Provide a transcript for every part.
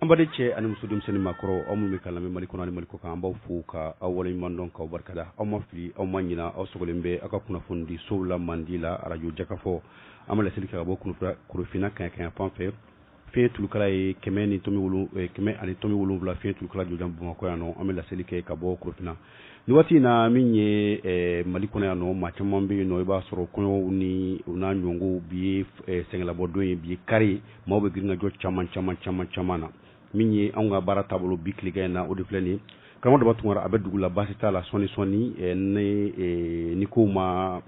ambade che ani musudum seni makro amu mi kala mi maliko nani maliko ka ambaw fuka awole mandon ka barkada aw mafi aw manyina aw sogolembe aka kuna fundi soula mandila radio jakafo amala silika bo kunu fina kan panfer fe tulukala e kemeni tomi wulu keme ani tomi wulu vla fe tulukala jojam bu ko yano amala silika ka bo kunu fina ni wati na minye maliko na no ma chamambe no iba soro ko ni una nyongo bi sengla bodo bi kari mawbe girnga jo chamana minye anga bara tablo bikliga na odifleni kamo de batungara abedugula basita la soni ne nikuma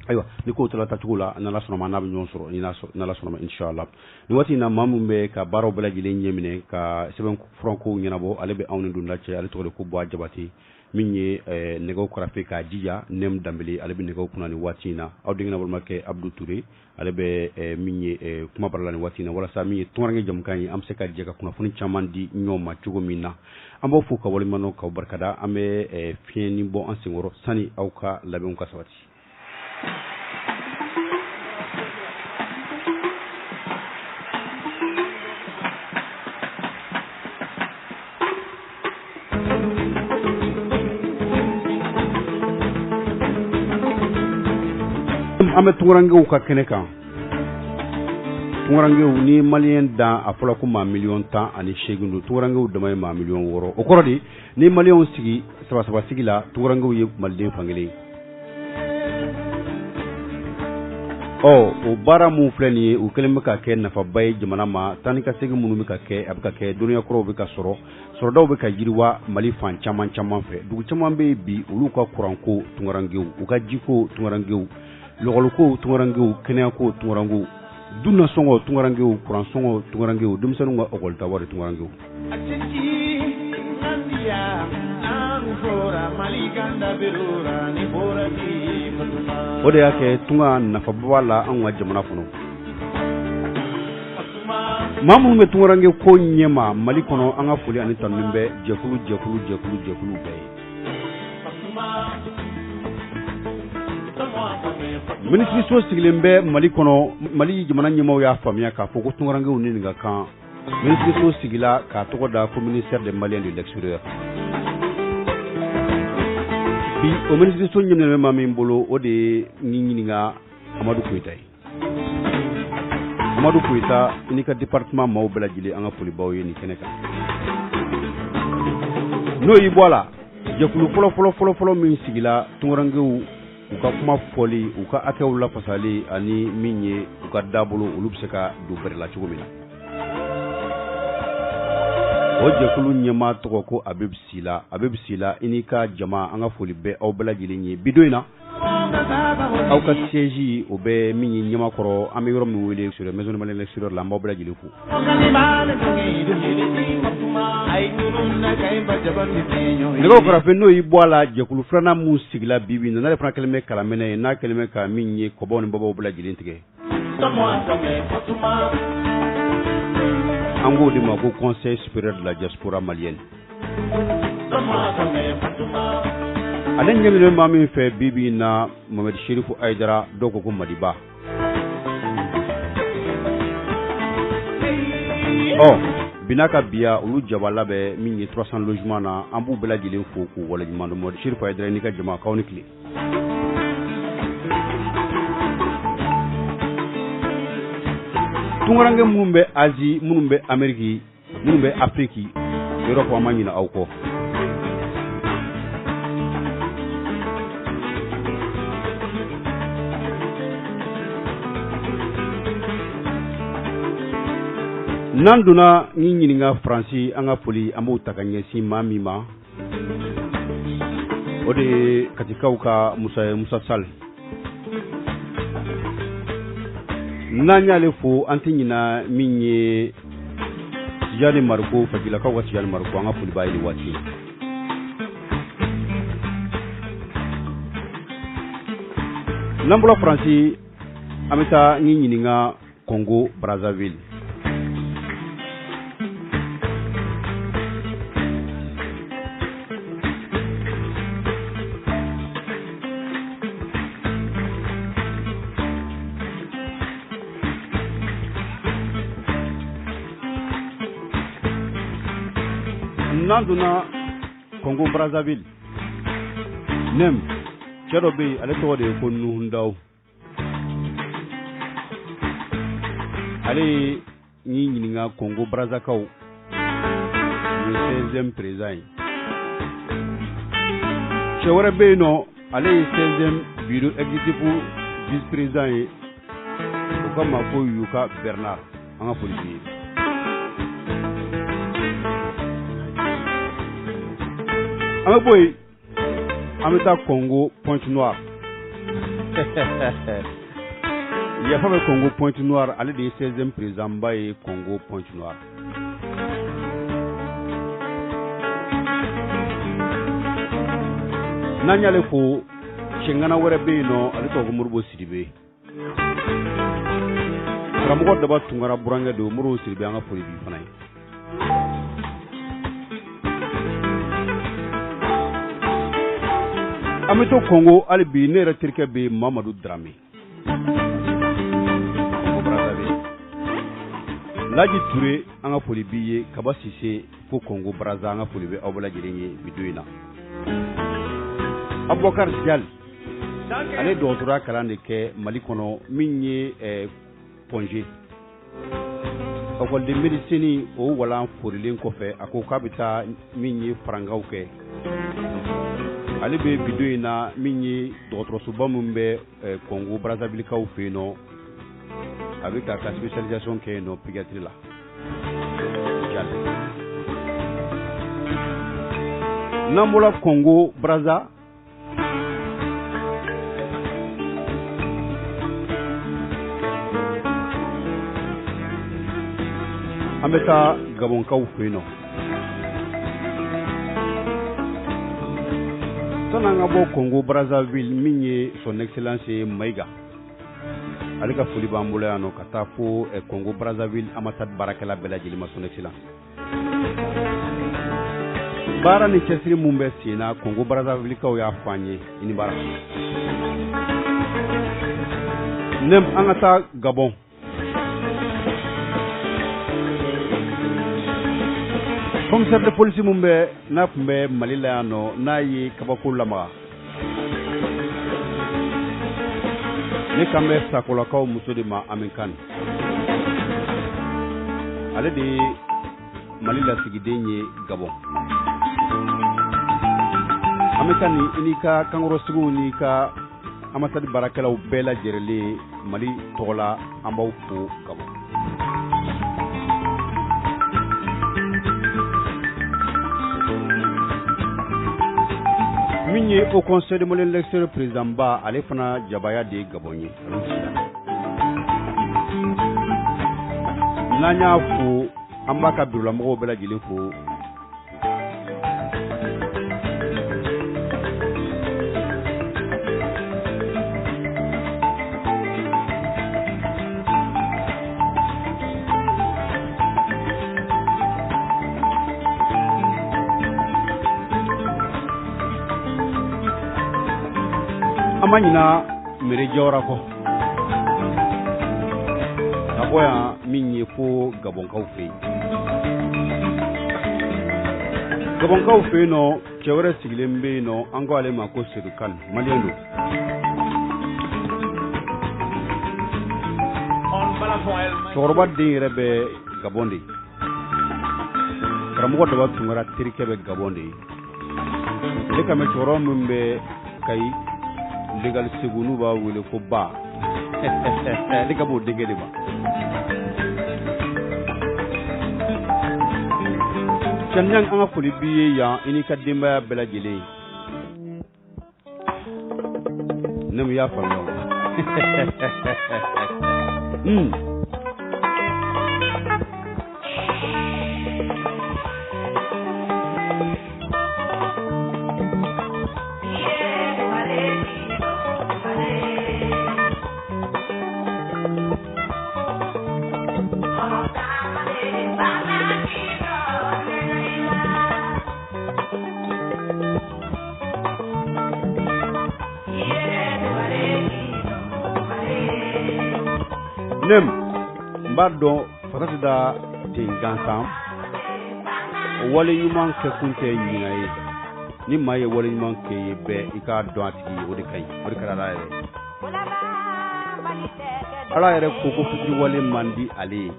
aywa niko tala tatugula na la sonoma na binyon soro ni na la sonoma inshallah ni wati na mamumbe ka baro bela jile nyemine ka seben franco nyanabo alebe awni dunda che ale to ko bo jabati minye nego korafe ka jiya nem dambeli alebe nego kunani watina awdingna bol make abdou touré alebe minye kuma barlani watina wala sa minye tonrange jam kany am se ka jega kuna funi chamandi nyoma chugo minna ambo fu ka wala mano ka barkada ame fieni bo ansingoro sani awka labe on ka sawati ame tungurange ka keneka tungurange ni malien da afola ko ma million tan ani shegundu tungurange dama ma million woro o korodi ni malien sigi saba sigi la tungurange ye malden fangele o bara mu fleni o kelme ka ken na fa bay jamana ma tanika sigi munu ka ke abka ke dunya kro be ka soro daw be ka yiriwa mali fan chaman fe dugu chaman be bi ulu ka kuranko tungurange u ka jiko tungurange logoluko tungarangew kenako tungarangew dunna songo tungarangew kuran songo tungarangew dumsanu nga ogolta wari tungarangew ode yake tunga nafabwala anwa jamana fono mamu me tungarangew ko nyema mali kono anga fuli ani tanmbe jekulu be ministre so siglembe mali kono mali jamana nyemaw ya famia ka foko tungarange woni nga kan ministre so sigila ka to da ko ministère des maliens de l'extérieur bi o ministre so nyemne ma mi mbolo o de nyinyi nga Amadou Koita ni ka département maw bela jili anga poli bawo ni keneka no yi bola jakulu folo min sigila tungarange uka kuma foli uka akewla fasali ani minye uka dabulu ulubseka du berla chugumina oje kulu nyema to ko abib sila inika jama anga foli be aw bela jilinyi bidoina aw ka siège o be minye nyema koro am yorom mi wele sur maison de l'extérieur la mo bela jilifu nego kora fe no ibola je kulu frana mu sigla bibi na le frana kelme kala mene na kelme ka minye ko bon bobo bela jilintige ango di ma ko conseil supérieur de la diaspora malienne alen nyemile mami fe bibi na Mohamed Chérifou Aïdara doko ko Madiba binaka biya ulu jabala be mingi 300 logements na ambu bela jile fo ko wala jimando Mohamed Chérifou Aïdara ni ka jama kawni kli tungarange mumbe Asie munumbe Ameriki munumbe Afriki Europe amanyina awko nanduna nyinyininga Franci anga poli amu takanyesi mamima ode katika uka Musa Sall nanya lefu antinyina minye Tijani Marko fagila ka wati Tijani Marko anga poli bayili wati nambula Franci ameta nyinyininga Congo Brazzaville nanduna Congo Brazzaville nem cherobe ale to de ko Nuhundaw ale ni nga Congo Brazzaville le 16e président chewre beno ale 16e bureau exécutif vice président ko kama ko Yuka Bernard anga politique anga boy ameta Congo Pointe-Noire il y a pas Congo Pointe-Noire ale de 16e président baye Congo Pointe-Noire nanyale fo chengana wara beno ale to ko Modibo Sidibé ramugo daba tungara buranga do Modibo Sidibé anga fo bi fanay amito Congo ale bi ne retirke be Mamadou Dramé Laji Touré anga fo bi Kaba Cissé fo Congo Brazza anga fo be awbala jirenye bidoina Aboubacar Dial ale doctorat kalan de kɛ Mali kɔnɔ min ye congé école de médecine o walan forilen kɔfɛ a ko k'a bɛ taa min ye farangaw kɛ ale bɛ bidon in na min ye dɔgɔtɔrɔsoba min bɛ Congo Brazzaville kaw fɛ yen nɔ a bɛ ka spécialisation kɛ yen nɔ pédiatrie la n'an bɔra Congo Brazza an bɛ taa Gabonkaw fɛ yen nɔ sanni an ka bɔ Congo Brazzaville min ye son excellence Maïga ale ka foli b'an bolo yan nɔ ka taa fo Congo Brazzaville ambassade baarakɛla bɛɛ lajɛlen ma son excellence baara ni cɛsiri mun bɛ sen na Congo Brazzaville kaw y'a fɔ an ye i ni baara nem an ka taa Gabon commissaire de police mun bɛ n'a tun bɛ Mali la yan nɔ n'a ye kabako lamaga ne kan bɛ Sakolakaw muso de ma Amin Kane ale de ye Mali lasigiden ye Gabon Amin Kane i n'i ka kankɔrɔsigiw n'i ka ambassade baarakɛlaw bɛɛ lajɛlen Mali tɔgɔ la an b'aw fo Gabon min ye au conseil de Mali élection président ba ale fana jabaya de Gabon ye n'an y'a fo an b'a ka bureau la mɔgɔw bɛɛ lajɛlen fo Amanyina mere jawra ko aboya min ye fo Gabonkaw fe no cewre sigilen be no an ko ale ma ko Seydou Kane Malien do cɛkɔrɔba den yɛrɛ bɛ Gabon de karamɔgɔ daba tungara terikɛ bɛ Gabon de ale ka mɛ cɛkɔrɔba min bɛ Kayi legal Segu n'u b'a wele ko ba ale ka b'o denkɛ de ma Cɛniyan an ka foli b'i ye yan i n'i ka denbaya bɛɛ lajɛlen ne mu y'a faamuya nem mbado fatati da tingansan wale ɲuman kɛ kun tɛ ɲinɛ ye ni maa ye wale ɲuman kɛ ye bɛɛ i k'a dɔn a tigi ye o de ka ɲi o de ka di Ala yɛrɛ Ala yɛrɛ ko ko fitiri wale man di ale ye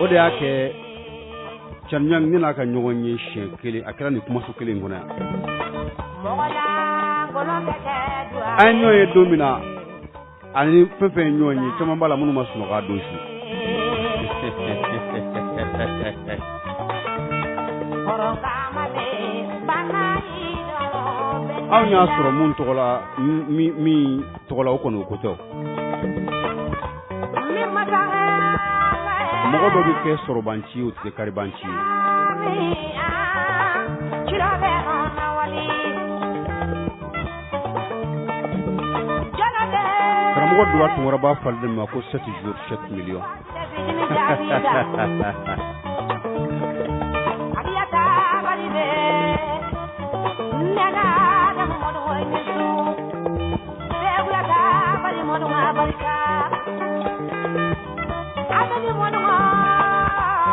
o de y'a kɛ Caniɲang ni n'a ka ɲɔgɔn ye siɲɛ kelen a kɛra nin kumaso kelen in kɔnɔ yan an ye ɲɔgɔn ye don min na ani fɛn fɛn ye ɲɔgɔn ye caman b'a la minnu ma sunɔgɔ a don su anw y'a sɔrɔ mun tɔgɔ la min tɔgɔ la o kɔni o ko tɛ o mɔgɔ dɔ bɛ kɛ sɔrɔbanci ye o tɛ kɛ karibanci ye karamɔgɔ Duwa Tunkara b'a falen ma ko 7 jours 7 millions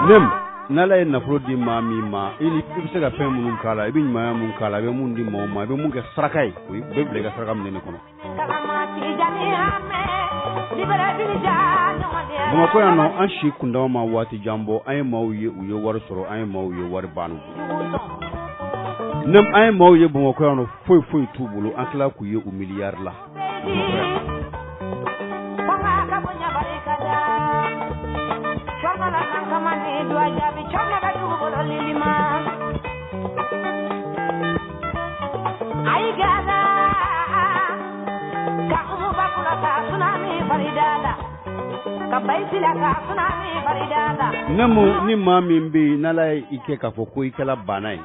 nem n'Ala ye nafolo di maa min ma i bɛ se ka fɛn minnu k'a la i bɛ ɲumanya mun k'a la i bɛ mun di maaw ma i bɛ mun kɛ saraka ye o bɛɛ bila i ka saraka minɛ kɔnɔ Bamakɔ yan nɔ an si kundama ma waati jan bɔ an ye maaw ye u ye wari sɔrɔ an ye maaw ye wari banna nem an ye maaw ye Bamakɔ yan nɔ foyi t'u bolo an tila k'u ye u miliyari la nemu ni maa min bɛ yen n'Ala ye i kɛ k'a fɔ ko i kɛla bana ye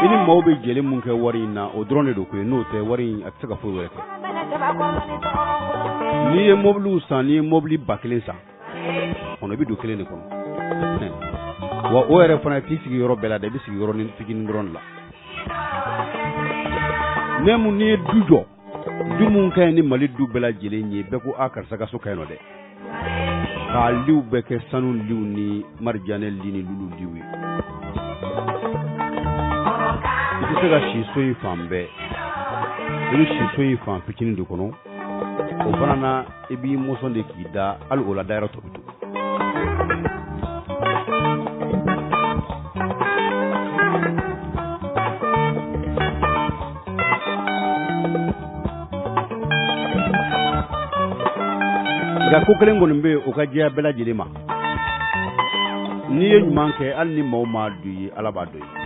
i ni maaw bɛ jeli mun kɛ wari in na o dɔrɔn de don koyi n'o tɛ wari in a tɛ se ka foyi wɛrɛ kɛ n'i ye mobiliw san n'i ye mobili 1000 san kɔnɔ i bɛ don kelen de kɔnɔ wa o yɛrɛ fana t'i sigi yɔrɔ bɛɛ la dɛ i bɛ sigi yɔrɔnin fitinin dɔrɔn de la nemu n'i ye du jɔ du mun ka ɲi ni Mali du bɛɛ lajɛlen ye bɛɛ ko a karisa ka so ka ɲi nɔ dɛ k'a liw bɛɛ kɛ sanu liw ni marijanɛ li ni lulu liw ye i tɛ se ka si so in fan bɛɛ i bɛ si so in fan fitinin de kɔnɔ o fana na i b'i mɔsɔn de k'i da hali o la dayɔrɔ tɔ bɛ to nka ko kelen kɔni bɛ o ka diya bɛɛ lajɛlen ma n'i ye ɲuman kɛ hali ni maaw m'a dɔn i ye Ala b'a dɔn i ye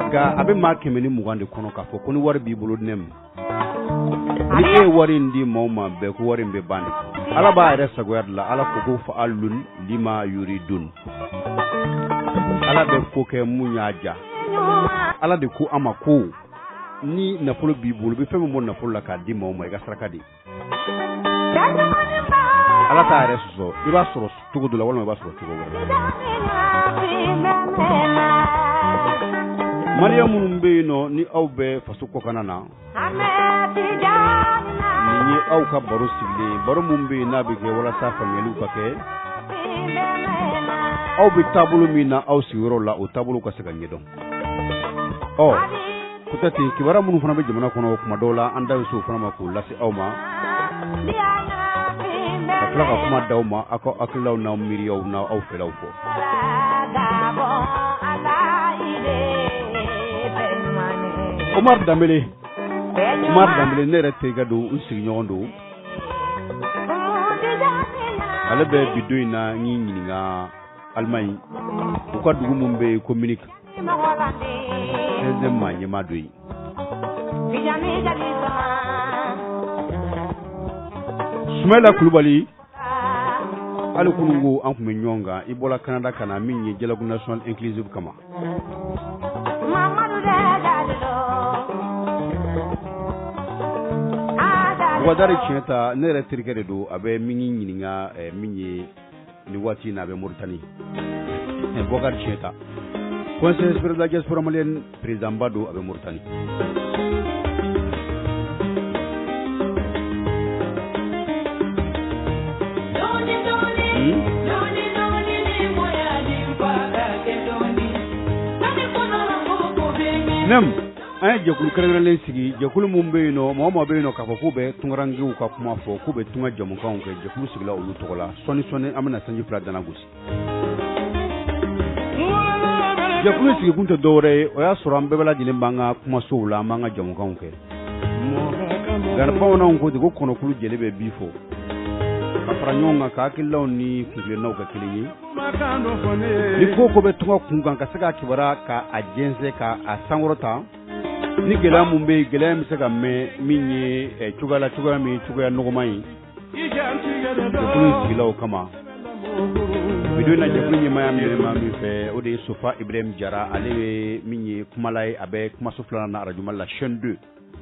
nka a bɛ maa 120 de kɔnɔ k'a fɔ ko ni wari b'i bolo nem ni e ye wari in di maaw ma bɛɛ ko wari in bɛ ban de Ala b'a yɛrɛ sagoya de la Ala ko ko fa'alun lima yuridun Ala bɛ ko kɛ mun y'a ja Ala de ko ama ko ni nafolo b'i bolo bɛ fɛn min bɔ nafolo la k'a di maaw ma i ka saraka de Ala t'a yɛrɛ sɔsɔ i b'a sɔrɔ cogo dɔ la walima i b'a sɔrɔ cogo wɛrɛ la Mariya minnu bɛ yen nɔ ni aw bɛ faso kɔkan na nin ye aw ka baro sigilen baro min bɛ yen n'a bɛ kɛ walasa faamuyaliw ka kɛ aw bɛ taabolo min na aw sigiyɔrɔ la o taabolo ka se ka ɲɛdɔn peut-être kibaruya minnu fana bɛ jamana kɔnɔ kuma dɔw la an da bɛ se o fana ma k'o lase aw ma ka tila ka kuma d'aw ma aw ka hakililaw n'aw miiriyaw n'aw fɛlaw fɔ Umar Dambele ne yɛrɛ terikɛ don n sigiɲɔgɔn don ale bɛ bi don in na n y'i ɲininka Allemagne u ka dugu min bɛ yen ko Munich ne maa ɲɛmaa dɔ ye Sumaila Kulubali hali kunungo an tun bɛ ɲɔgɔn kan i bɔra Canada ka na min ye dialogue national inclusive kama Wadari tiɲɛ ta ne yɛrɛ terikɛ de don a bɛ min ɲininka min ye ni waati na a bɛ Mauritanie Bokar tiɲɛ ta Conseil supérieur de la diaspora malienne président ba don a bɛ Mauritanie nem ay jekulu kéré sigi jekulu mumbe no mo be no ka ko be tungarangi ka kuma fo ko be tunga jamu kan ke jekulu sigla ulu togola soni amana sanji pla dana gusi jekulu sigi kunto dore o ya sura mbebela jile mbanga kuma soula manga jamu kan ke garba ona ko de ko kono kulu jele be bifo ka franyonga ka kilaw ni kule no ka kilinyi ni ko be tunga kungan ka saka kibara ka agenze ka asangorota ni gela mumbe gela mi saka me minye chugala mi chugaya nogomai ko sigilaw kama bido na jabunye maya mi fe ode Sofa Ibrahim Jara ale minye kumalai abe kuma suflana na rajuma la chaîne 2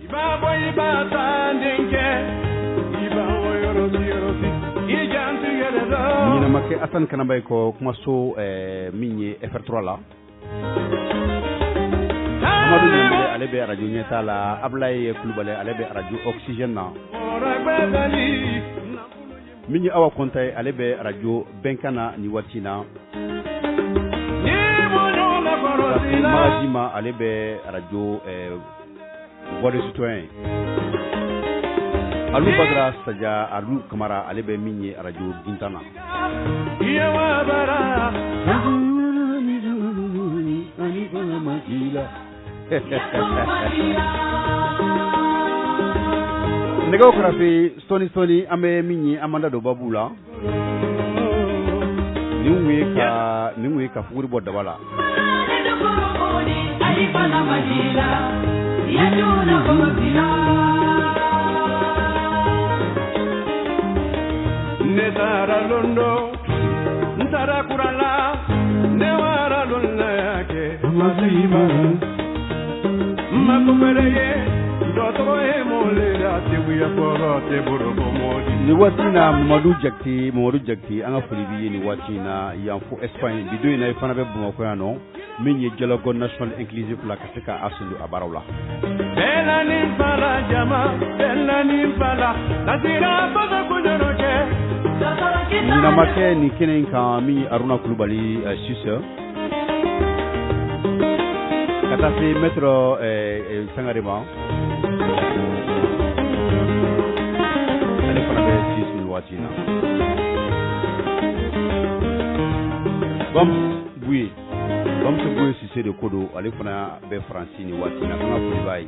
iba boy ba tandenke iba oyoro sirosi ijanti gada ni na make Asan Kanambay ko kuma so minye FR3 la Amadou Nyambe alebe radio Nyetala Ablaye Kulubale alebe radio Oxygène na minye Awa Kontai alebe radio Benkana ni watina Majima alebe radio Voix des citoyens Alou Badra Sadia Alou Kamara alebe minye radio Gintana Nego krafi Stony ame minyi amanda do babula niwe ka fuguri bodda wala Netara londo ntara kurala newara lolla yake mazima makumereye dotoro e molera tebuya koro teburo komodi ni watina Mamadou Jakti anga folibi ni watina yanfo Espagne bido ina ifana be buma ko yano minye dialogue national inclusive la kaseka asulu abarawla belani bala jama belani bala nasira bada kunyonoke ni make ni kenen ka mi Aruna Kulubali Suisse kata se metro Sangarema ale fana be Suisse ni watina bam se buye Cissé de Kodo ale fana be France ni watina kana Kulubali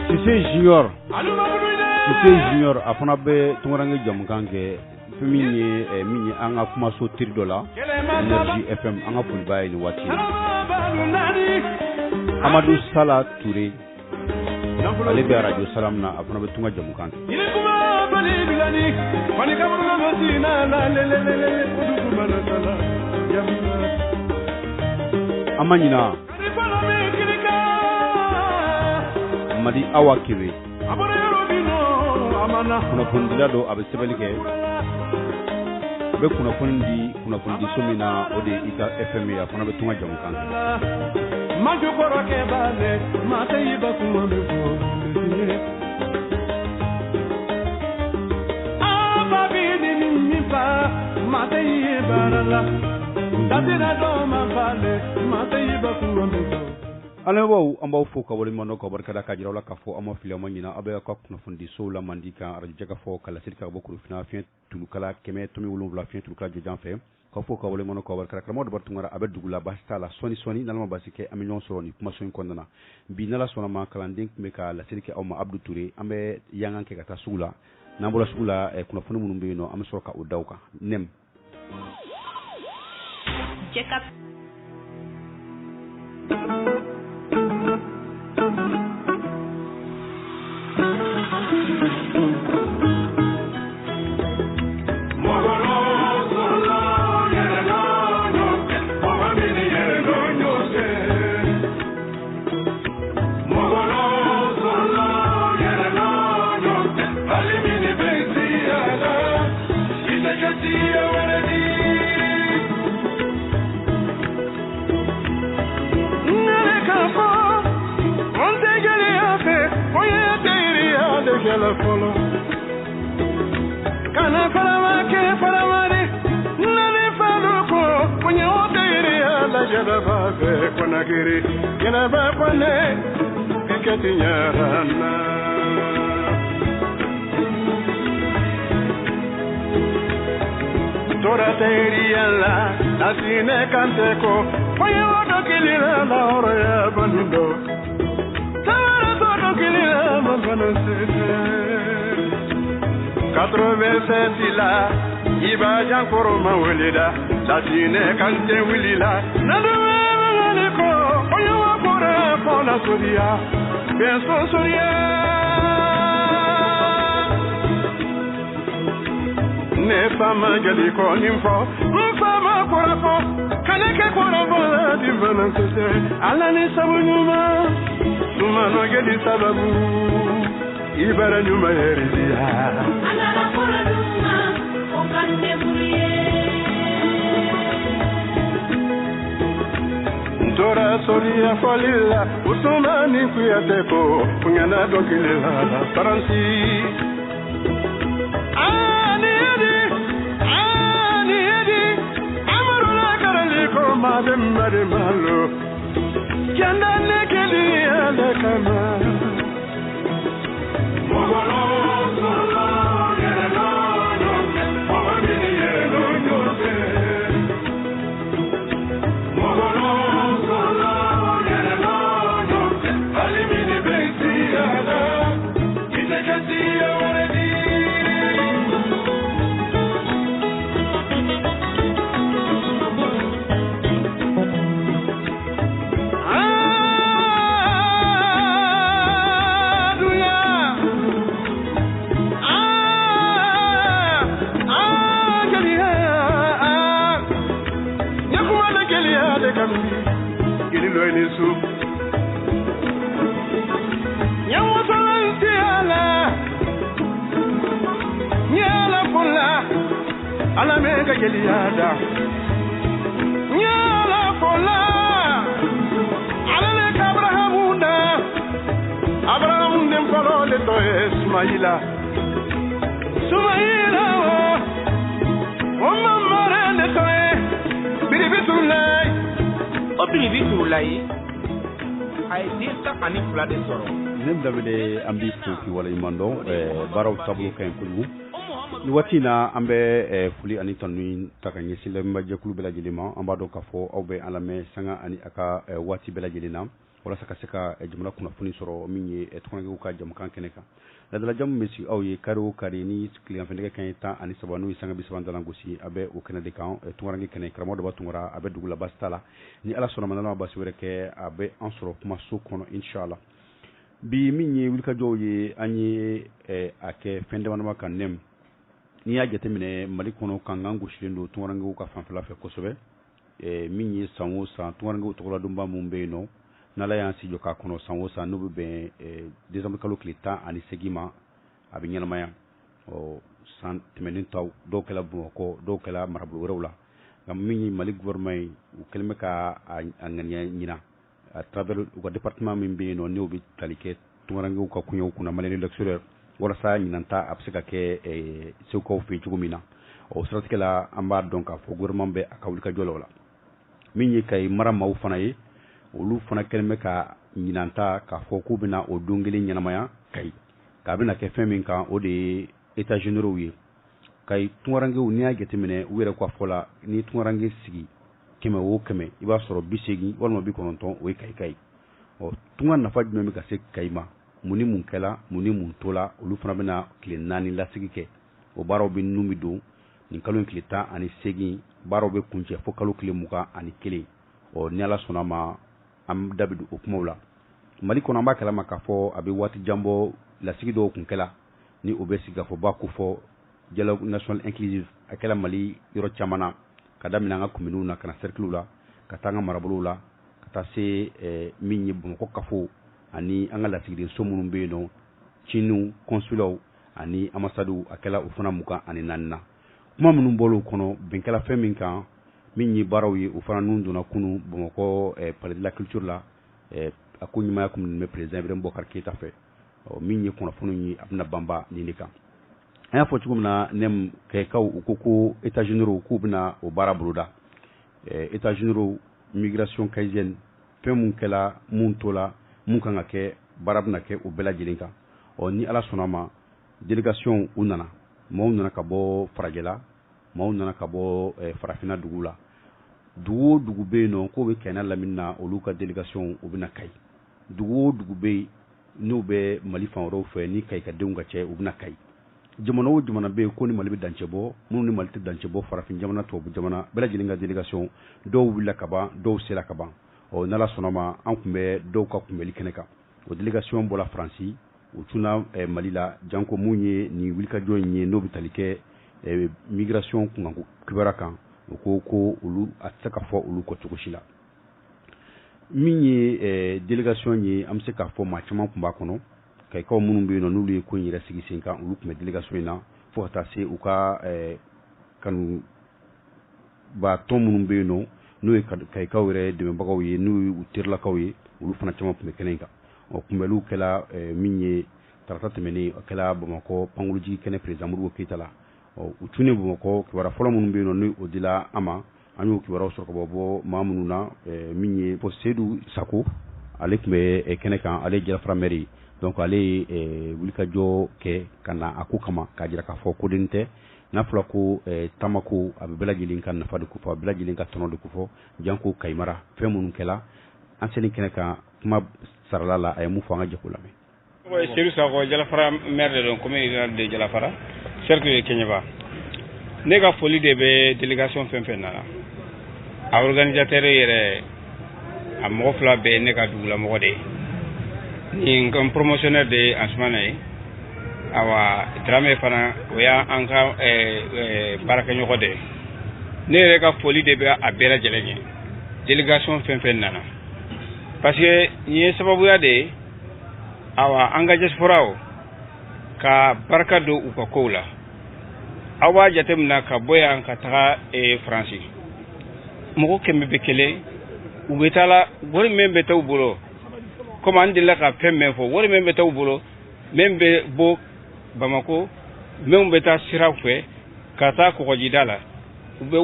Cissé Junior afana be tungarange jamukange minye anga kuma so tirdola Energy FM anga fulbay ni wati Amadou Sala Touré ale be radio Salam na afana be tunga jamukange amanyina Madi Awa Kebe kuna kundila do abe sebelike be kuna kundi somina ode ita FM ya kuna be tunga jamukan majo koroke bale mate yiba kuma meko ababi ni nipa mate yiba la dadira do ma bale mate yiba kuma meko ale wo ambaw fo ka wali mono ko barkada ka jirawla ka fo amo fili amanyina abe ko kuna fundi soula mandika radio jaga fo kala sirka bokku fina fin tulu kala keme tomi wulum la fin tulu kala jojan fe ko fo ka wali mono ko barkada ka modo bartungara abe dugula basta la soni nalma basike amilon soroni kuma so kondana bi nala sona ma kala ndink me ka la sirka o ma Abdou Touré ambe yangan ke kata soula nambola soula e kuna funu munum be no am soka o dawka nem check jala folo kana farama ke faramari nani faruko kunye otiri ala jada babe konagiri yana ba kone bikati nyarana tora teri ala asine kanteko kunye otokili la ora ya banindo tara otokili la manfanasete 87 la iba jankoro mawelida lasine kante wilila nadu ko oyo akora pona soria benso soria ne fama jali ko nimfo fama korafo kaneke korafo di vananse ala ni sabunuma sumano gedi sababu ibara nyuma heridia ala kora duma okande buriye ndora soria falila usumani kuyateko kunyana dokilila la faransi ani edi amarula karaliko madem malo kanda nekeli ala kama ala mega geliada nyala fola ala le abraham dem folo le to ismaila o mamare le to biribitulai ay dirta ani fulade soro nem davide ambi fuki wala imando baraw tablu kan kulgu ni watina ambe fuli ani tanni takanye sile mbaje kulu bela jilima ambado kafo awbe alame sanga ani aka wati bela jilina wala saka saka jumla kuna funi soro minye etkonge uka jam kan keneka la jam mesi awye karo kare ni client fendeke kan ta ani sabanu sanga bisbanda langosi abe o kenade kan tungarangi kene kramo do batungara abe dugula bastala ni ala sona manana basi wereke abe ansoro kuma sokono inshallah bi minye wilka joye anyi ake fende wanama kan nem ni ya jatemine mali kono kangangu shilindo tungarangi ka fanfala fe kosobe minye sanwo sa tungarangi tokola dumba mumbeno nala yansi joka kono sanwo sa nubu be désormais kalo klita ani segima abinyana maya o san temenin taw do kala ko do kala marabul rewla ngam minye mali gouvernement u kelme ka anganya nyina à travers le département mimbeno ne obi talike tungarangi ka kunyo kuna malene lecturer wala sa nyinanta absika ke sewko fi jugumina o stratikela amba donc fo gouvernement be akawlika jolola minyi kay marama u fanayi olu fana kelme ka nyinanta ka fo ku bina o dongeli nyanamaya kay ka bina ke femin kan o de états généraux yi kay tungarangi u niya getimine were ko fola ni tungarangi sigi keme wo keme iba soro bisegi wala bi kononton o kay o tungan na fajno mi ka se kayma muni mun kala muni mun tola olu fana bena kile nani la sigi ke o baro bi numi do ni kalo kilita ani segi baro be kunje fo kalo kile muka ani kile o ni ala sonama am dabidu okmawla mali kono amba kala maka fo abi wati jambo la sigi do kun kala ni obesi ga fo baku fo dialogue national inclusive akela mali yoro chamana kadamina nga kuminu na kana cercle la katanga marabulu la kata se minyi bon ko kafo ani angala sigide somunum be no chinu consulaw ani ambassadeur akela ufuna muka ani nanna kuma munum bolu kono benkala feminka minyi barawi ufana nundu na kunu bomoko palais de la culture la akunyima kum me président Ibrahim Bokar Keita fe min ye kunnafoni ye a bɛna banba nin de kan an y'a fɔ cogo min na nem kɛkaw u ko ko états généraux k'u bɛna o baara boloda états généraux migration kayisienne fɛn mun kɛla mun tola mun kan ka kɛ baara bɛna kɛ o bɛɛ lajɛlen kan ni ala sɔnna ma délégation u nana maaw nana ka bɔ farajɛla maaw nana ka bɔ farafina dugu la dugu o dugu bɛ yen nɔ k'o bɛ kɛnɛ lamini na olu ka délégation u bɛna Kayi dugu o dugu bɛ yen n'u bɛ Mali fan wɛrɛw fɛ ni Kayi ka denw ka cɛ u bɛna Kayi jamana o jamana bɛ yen ko ni Mali bɛ dancɛ bɔ minnu ni Mali tɛ dancɛ bɔ farafin jamana tubabu jamana bɛɛ lajɛlen ka délégation dɔw wulila ka ban dɔw sera ka ban n'ala sɔnna ma an tun bɛ dɔw ka kunbɛli kɛnɛ kan o délégation bɔra Faransi u tunna Mali la janko mun ye nin wulikajɔ in ye n'o bɛ tali kɛ migration kunkanko kibaruya kan u ko olu a tɛ se ka fɔ olu kɔ cogo si la min ye délégation ye an bɛ se k'a fɔ maa caman tun b'a kɔnɔ kayikaw minnu bɛ yen nɔ n'olu ye ko in yɛrɛ sigi sen kan olu tun bɛ délégation in na fo ka taa se u ka kanuba tɔn minnu bɛ yen nɔ n'o ye kayikaw yɛrɛ dɛmɛbagaw ye n'o ye u terilakaw ye olu fana caman tun bɛ kɛnɛ in kan kunbɛliw kɛla min ye tarata tɛmɛnen o kɛla Bamakɔ Pankoloji kɛnɛ président Modibo Keyita la u tunnen Bamakɔ kibaruya fɔlɔ minnu bɛ yen nɔ ni o dila an ma an y'o kibaruyaw sɔrɔ ka bɔ maa minnu na min ye Seydou Sako ale tun bɛ kɛnɛ kan ale ye Jalafara maire ye donc ale ye wulikajɔ kɛ ka na a ko kama k'a jira k'a fɔ koden tɛ n'a fɔra ko taamako a bɛ bɛɛ lajɛlen ka nafa de ko fɔ a bɛɛ lajɛlen ka tɔnɔ de ko fɔ janko Kayi mara fɛn minnu kɛla an selen kɛnɛ kan kuma sarala la a ye mun fɔ an ka jɛko lamɛn. Seydou Sako Jalafara maire de don commune de Jalafara cercle de Keɲeba ne ka foli de bɛ délégation fɛn fɛn nana a organisateur yɛrɛ a mɔgɔ fila bɛɛ ne ka dugulamɔgɔ de ye nin kan promotionnaire de Ansumana ye awa Dramé fana o y'an ka baarakɛɲɔgɔn de ye ne yɛrɛ ka foli de bɛ a bɛɛ lajɛlen ye délégation fɛn fɛn nana parce que nin ye sababuya de ye awa an ka diasporaw ka barika don u ka kow la aw b'a jateminɛ ka bɔ yan ka taga Faransi mɔgɔ 100 bɛ kelen u bɛ taa la wari min bɛ taa u bolo comme an delila ka fɛn min fɔ wari min bɛ taa u bolo min bɛ bɔ Bamako min bɛ taa siraw fɛ ka taa Kɔgɔjida la u bɛ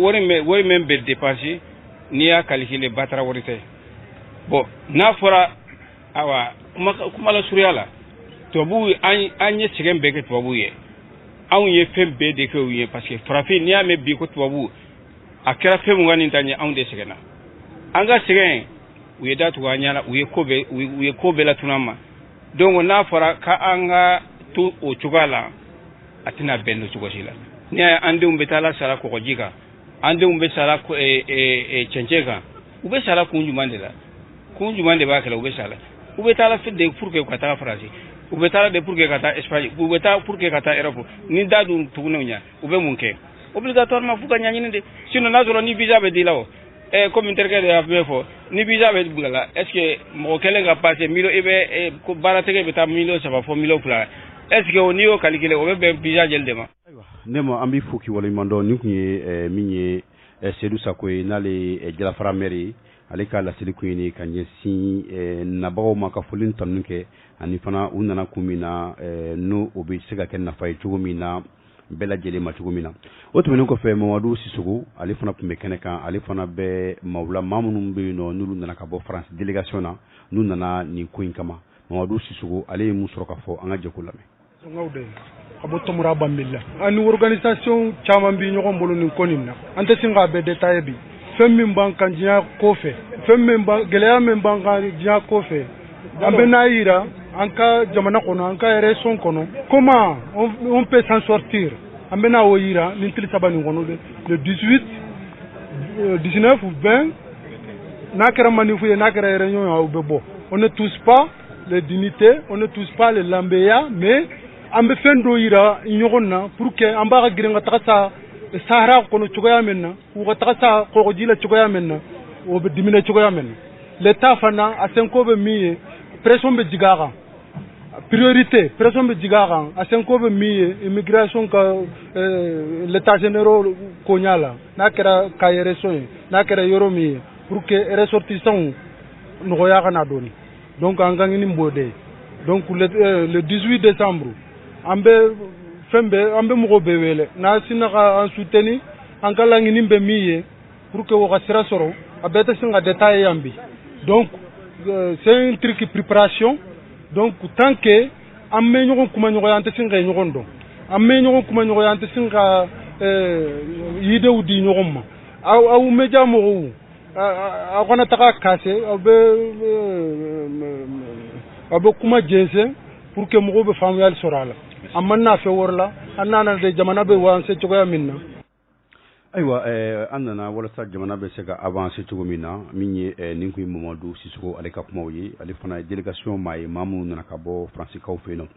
wari min bɛ dépenser n'i y'a calculer batara wari tɛ bon n'a fɔra awa kuma la suruya la tubabuw an ye sɛgɛn bɛɛ kɛ tubabuw ye anw ye fɛn bɛɛ de kɛ u ye parce que farafin n'i y'a mɛn bi ko tubabuw a kɛra fɛn mun ka nin ta ɲɛ anw de sɛgɛnna an ka sɛgɛn u ye datugu an ɲɛna u ye ko bɛɛ latunu an ma donc n'a fɔra k'an ka to o cogoya la a tɛna bɛn don cogo si la n'i y'a ye an denw bɛ taa la sara Kɔgɔji kan an denw bɛ sara Cɛncɛn kan u bɛ sara kun jumɛn de la kun jumɛn de b'a kɛla u bɛ sara u bɛ taa la de pour que ka taa Faransi u bɛ taa de pour que ka taa Espagne u bɛ taa pour que ka taa Europe ni da dun tugunew ɲa u bɛ mun kɛ obligatoirement f'u ka ɲaɲini de sinon n'a sɔrɔ ni visa bɛ di la o comme n terikɛ de y'a fɛn fɔ ni visa bɛ bila la est ce que mɔgɔ kelen ka passer million i bɛ baaratigɛ bɛ taa million 3 fɔ million 2 est ce que n'i y'o calculer o bɛ bɛn visa jeli de ma. ne ma an b'i fo k'i waleɲuman dɔn nin tun ye min ye Seydou Sako ye n'ale ye Jalafara maire ye ale ka laseli kun ye ka ɲɛsin nabagaw ma ka foli tanu kɛ ani fana u nana kun min na n'o o bɛ se ka kɛ nafa ye cogo min na bɛɛ lajɛlen ma cogo min na o tɛmɛnen kɔfɛ Mamadu Sisoko ale fana tun bɛ kɛnɛ kan ale fana bɛ mawula maa minnu bɛ yen nɔ n'olu nana ka bɔ France délégation na n'u nana nin ko in kama Mamadu Sisoko ale ye mun sɔrɔ ka fɔ an ka jɛko lamɛn. a bɔ Tomura Bambila ani organisation caman bi ɲɔgɔn bolo nin ko nin na an tɛ sin k'a bɛɛ détailler bi fɛn min b'an kan diɲɛ ko fɛ fɛn min gɛlɛya min b'an kan diɲɛ ko fɛ an bɛ n'a yira an ka jamana kɔnɔ an ka région kɔnɔ comment on peut s'en sortir an bɛ n'a o yira nin tile saba nin kɔnɔ le 18 19 ou 20 n'a kɛra manifu ye n'a kɛra réunion ye aw bɛ bɔ on ne touche pas les dignités on ne touche pas les lambeya mais an bɛ fɛn dɔ yira ɲɔgɔn na pour que an b'a ka girin ka taga sa Sahara kɔnɔ cogoya min na u ka taga sa Kɔgɔji la cogoya min na o bɛ dimina cogoya min na l'État fana a senko bɛ min ye pression bɛ jigin a kan priorité pression bɛ jigin a kan a senko bɛ min ye immigration ka l'État généraux koɲa la n'a kɛra Kayi région ye n'a kɛra yɔrɔ min ye pour que ressortissants nɔgɔya ka na dɔɔni donc an ka ɲini b'o de ye donc le 18 décembre an bɛ mɔgɔ bɛɛ wele n'a sina ka an soutenu an ka laɲini bɛ min ye pour que o ka sira sɔrɔ a bɛɛ tɛ sin ka détailler yan bi donc c'est un truc préparation donc tant que an bɛ ɲɔgɔn kuma ɲɔgɔn an tɛ sin ka ɲɔgɔn dɔn an bɛ ɲɔgɔn kuma ɲɔgɔn an tɛ sin ka yidew di ɲɔgɔn ma aw média mɔgɔw aw kana taga kase aw bɛ kuma jɛnsɛn pour que mɔgɔw bɛ faamuyali sɔrɔ a la an man n'a fɛ wari la an nana de jamana bɛ avancer cogoya min na ayiwa an nana walasa jamana bɛ se ka avancer cogo min na min ye nin kun ye Mamadu Sisoko ale ka kumaw ye ale fana ye délégation maa ye maa minnu nana ka bɔ Faransikaw fɛ yen nɔ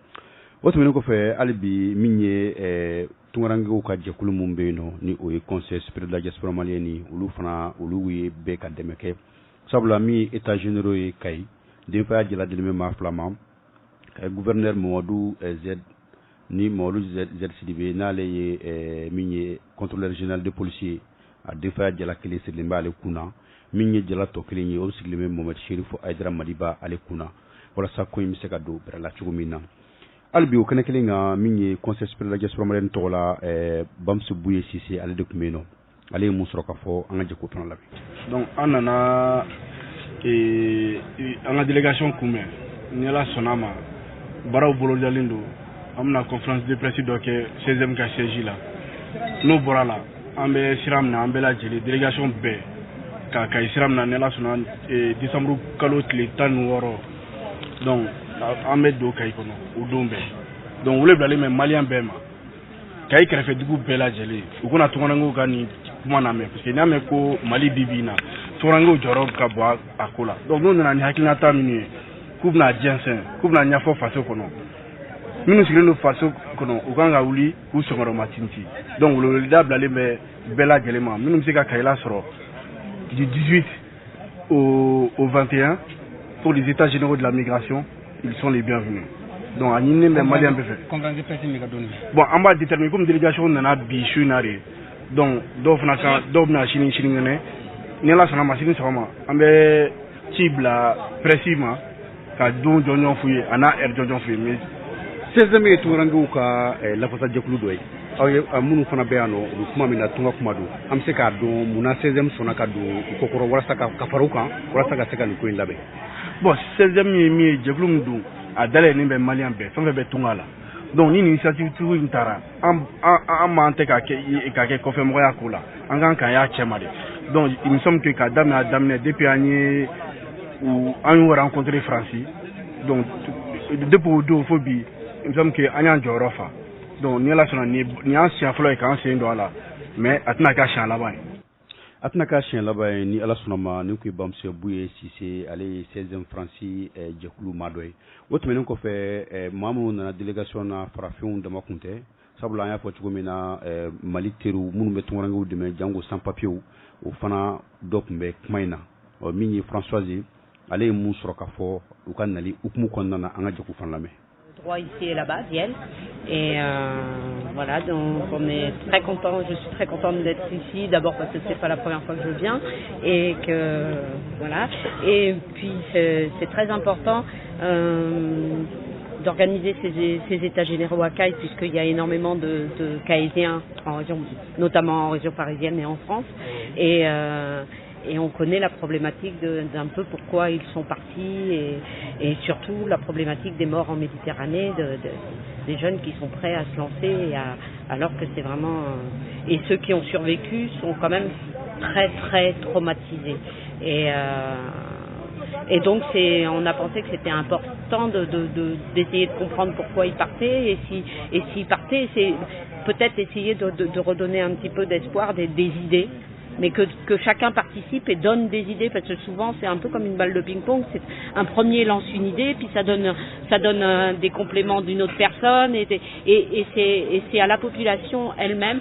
o tɛmɛnen kɔfɛ hali bi min ye tunkarankew ka jɛkulu min bɛ yen nɔ ni o ye conseil supérieur de la diaspora malienne olu ye bɛɛ ka dɛmɛ kɛ sabula min ye états généraux ye Kayi denfaya jɛladɛlɛmɛ maa fila ma gouverneur Mamadu ni Mamadu Z Sidibe n'ale ye min ye contrôleur général de policier a denfaya jɛla kelen sirilen bɛ ale kunna min ye jɛla tɔ kelen ye o sigilen bɛ Mohamed Cherifu Aïdara Madiba ale kunna walasa ko in bɛ se ka don bɛrɛ la cogo min na hali bi o kɛnɛ kelen kan min ye conseil supérieur de la diaspora malienne tɔgɔ la Bamusu Buye Sise ale de tun bɛ yen nɔ ale ye mun sɔrɔ ka fɔ an ka jɛko fana lamɛn. donc an nana an ka délégation kunbɛn ni Ala sɔnna a ma baaraw bolodalen don an bɛna conférence de presse dɔ kɛ 16e ka siège la n'o bɔra la an bɛ sira min na an bɛɛ lajɛlen délégation bɛɛ ka Kayi sira min na ni Ala sɔnna décembre kalo tile 16 donc an bɛ don Kayi kɔnɔ o don bɛɛ donc wele bilalen bɛ malien bɛɛ ma Kayi kɛrɛfɛ dugu bɛɛ lajɛlen u kana tunkarankew ka nin kuma lamɛn parce que n'i y'a mɛn ko Mali bi bi in na tunkarankew jɔyɔrɔ ka bon a ko la donc n'u nana ni hakilinata minnu ye k'u bɛna jɛnsɛn k'u bɛna ɲɛfɔ faso kɔnɔ minnu sigilen don faso kɔnɔ u kan ka wuli k'u sɔngɔrɔ ma tinti donc weleweleda bilalen bɛ bɛɛ lajɛlen ma minnu bɛ se ka Kayi lasɔrɔ du 18 au 21 pour les états généraux de la migration ils sont les bienvenus donc a ɲininen bɛ malien bɛɛ fɛ bon an b'a déterminer comme délégation nana bi su in na de donc dɔw fana kan dɔw bɛna sini sinikɛnɛ ni Ala sɔnna ma sini sɔgɔma an bɛ ci bila presse ma ka don jɔnjɔn f'u ye a n'a heure jɔnjɔn f'u ye mais 16e ye tunkarankew ka lafasa jɛkulu dɔ ye aw ye minnu fana bɛ yan nɔ u bɛ kuma min na tunga kuma don an bɛ se k'a dɔn munna 16e sɔnna ka don u kɔkɔrɔ walasa ka fara u kan walasa ka se ka nin ko in labɛn. bon 16e ye min ye jɛkulu min don a dalayɛlen bɛ malien bɛɛ fɛn fɛn bɛ tunga la donc ni initiative tigiw in taara an m'an tɛ ka kɛ kɔfɛmɔgɔya ko la an kan k'an y'a cɛ ma de donc il me semble que k'a daminɛ depuis an y'u rencontré Faransi donc depuis o don fo bi il me semble que an y'an jɔyɔrɔ fa donc ni Ala sɔnna nin y'an siɲɛ fɔlɔ ye k'an sen don a la mais a tɛna k'a siɲɛ laban ye. a tɛna k'a siɲɛ laban ye ni Ala sɔnna ma ni kun ye Bamusu Buye Sise ale ye 16e Faransi jɛkulu maa dɔ ye o tɛmɛnen kɔfɛ maa minnu nana délégation na farafinw dama kun tɛ sabula an y'a fɔ cogo min na Mali teriw minnu bɛ tunkarankew dɛmɛ jango sans papiers o fana dɔ tun bɛ kuma in na min ye Françoise ale ye mun sɔrɔ ka fɔ u ka nali hukumu kɔnɔna na an ka jɛko fana lamɛn. Droit ici et là-bas viennent et voilà, donc je suis très contente d'être ici, d'abord parce que c'est pas la première fois que je viens et que voilà, et puis c'est très important d'organiser ces états généraux à Kayi puisqu'il y a énormément de Kayiens en région, notamment en région parisienne et en France et on connaît la problématique d'un peu pourquoi ils sont partis et surtout la problématique des morts en Méditerranée, des jeunes qui sont prêts à se lancer alors que c'est vraiment... et ceux qui ont survécu sont quand même très très traumatisés. Et donc on a pensé que c'était important d'essayer de comprendre pourquoi ils partaient et s'ils partaient, c'est peut-être essayer de redonner un petit peu d'espoir, des idées. Mais que chacun participe et donne des idées, parce que souvent c'est un peu comme une balle de ping-pong, c'est un premier lance une idée, puis ça donne des compléments d'une autre personne, et c'est à la population elle-même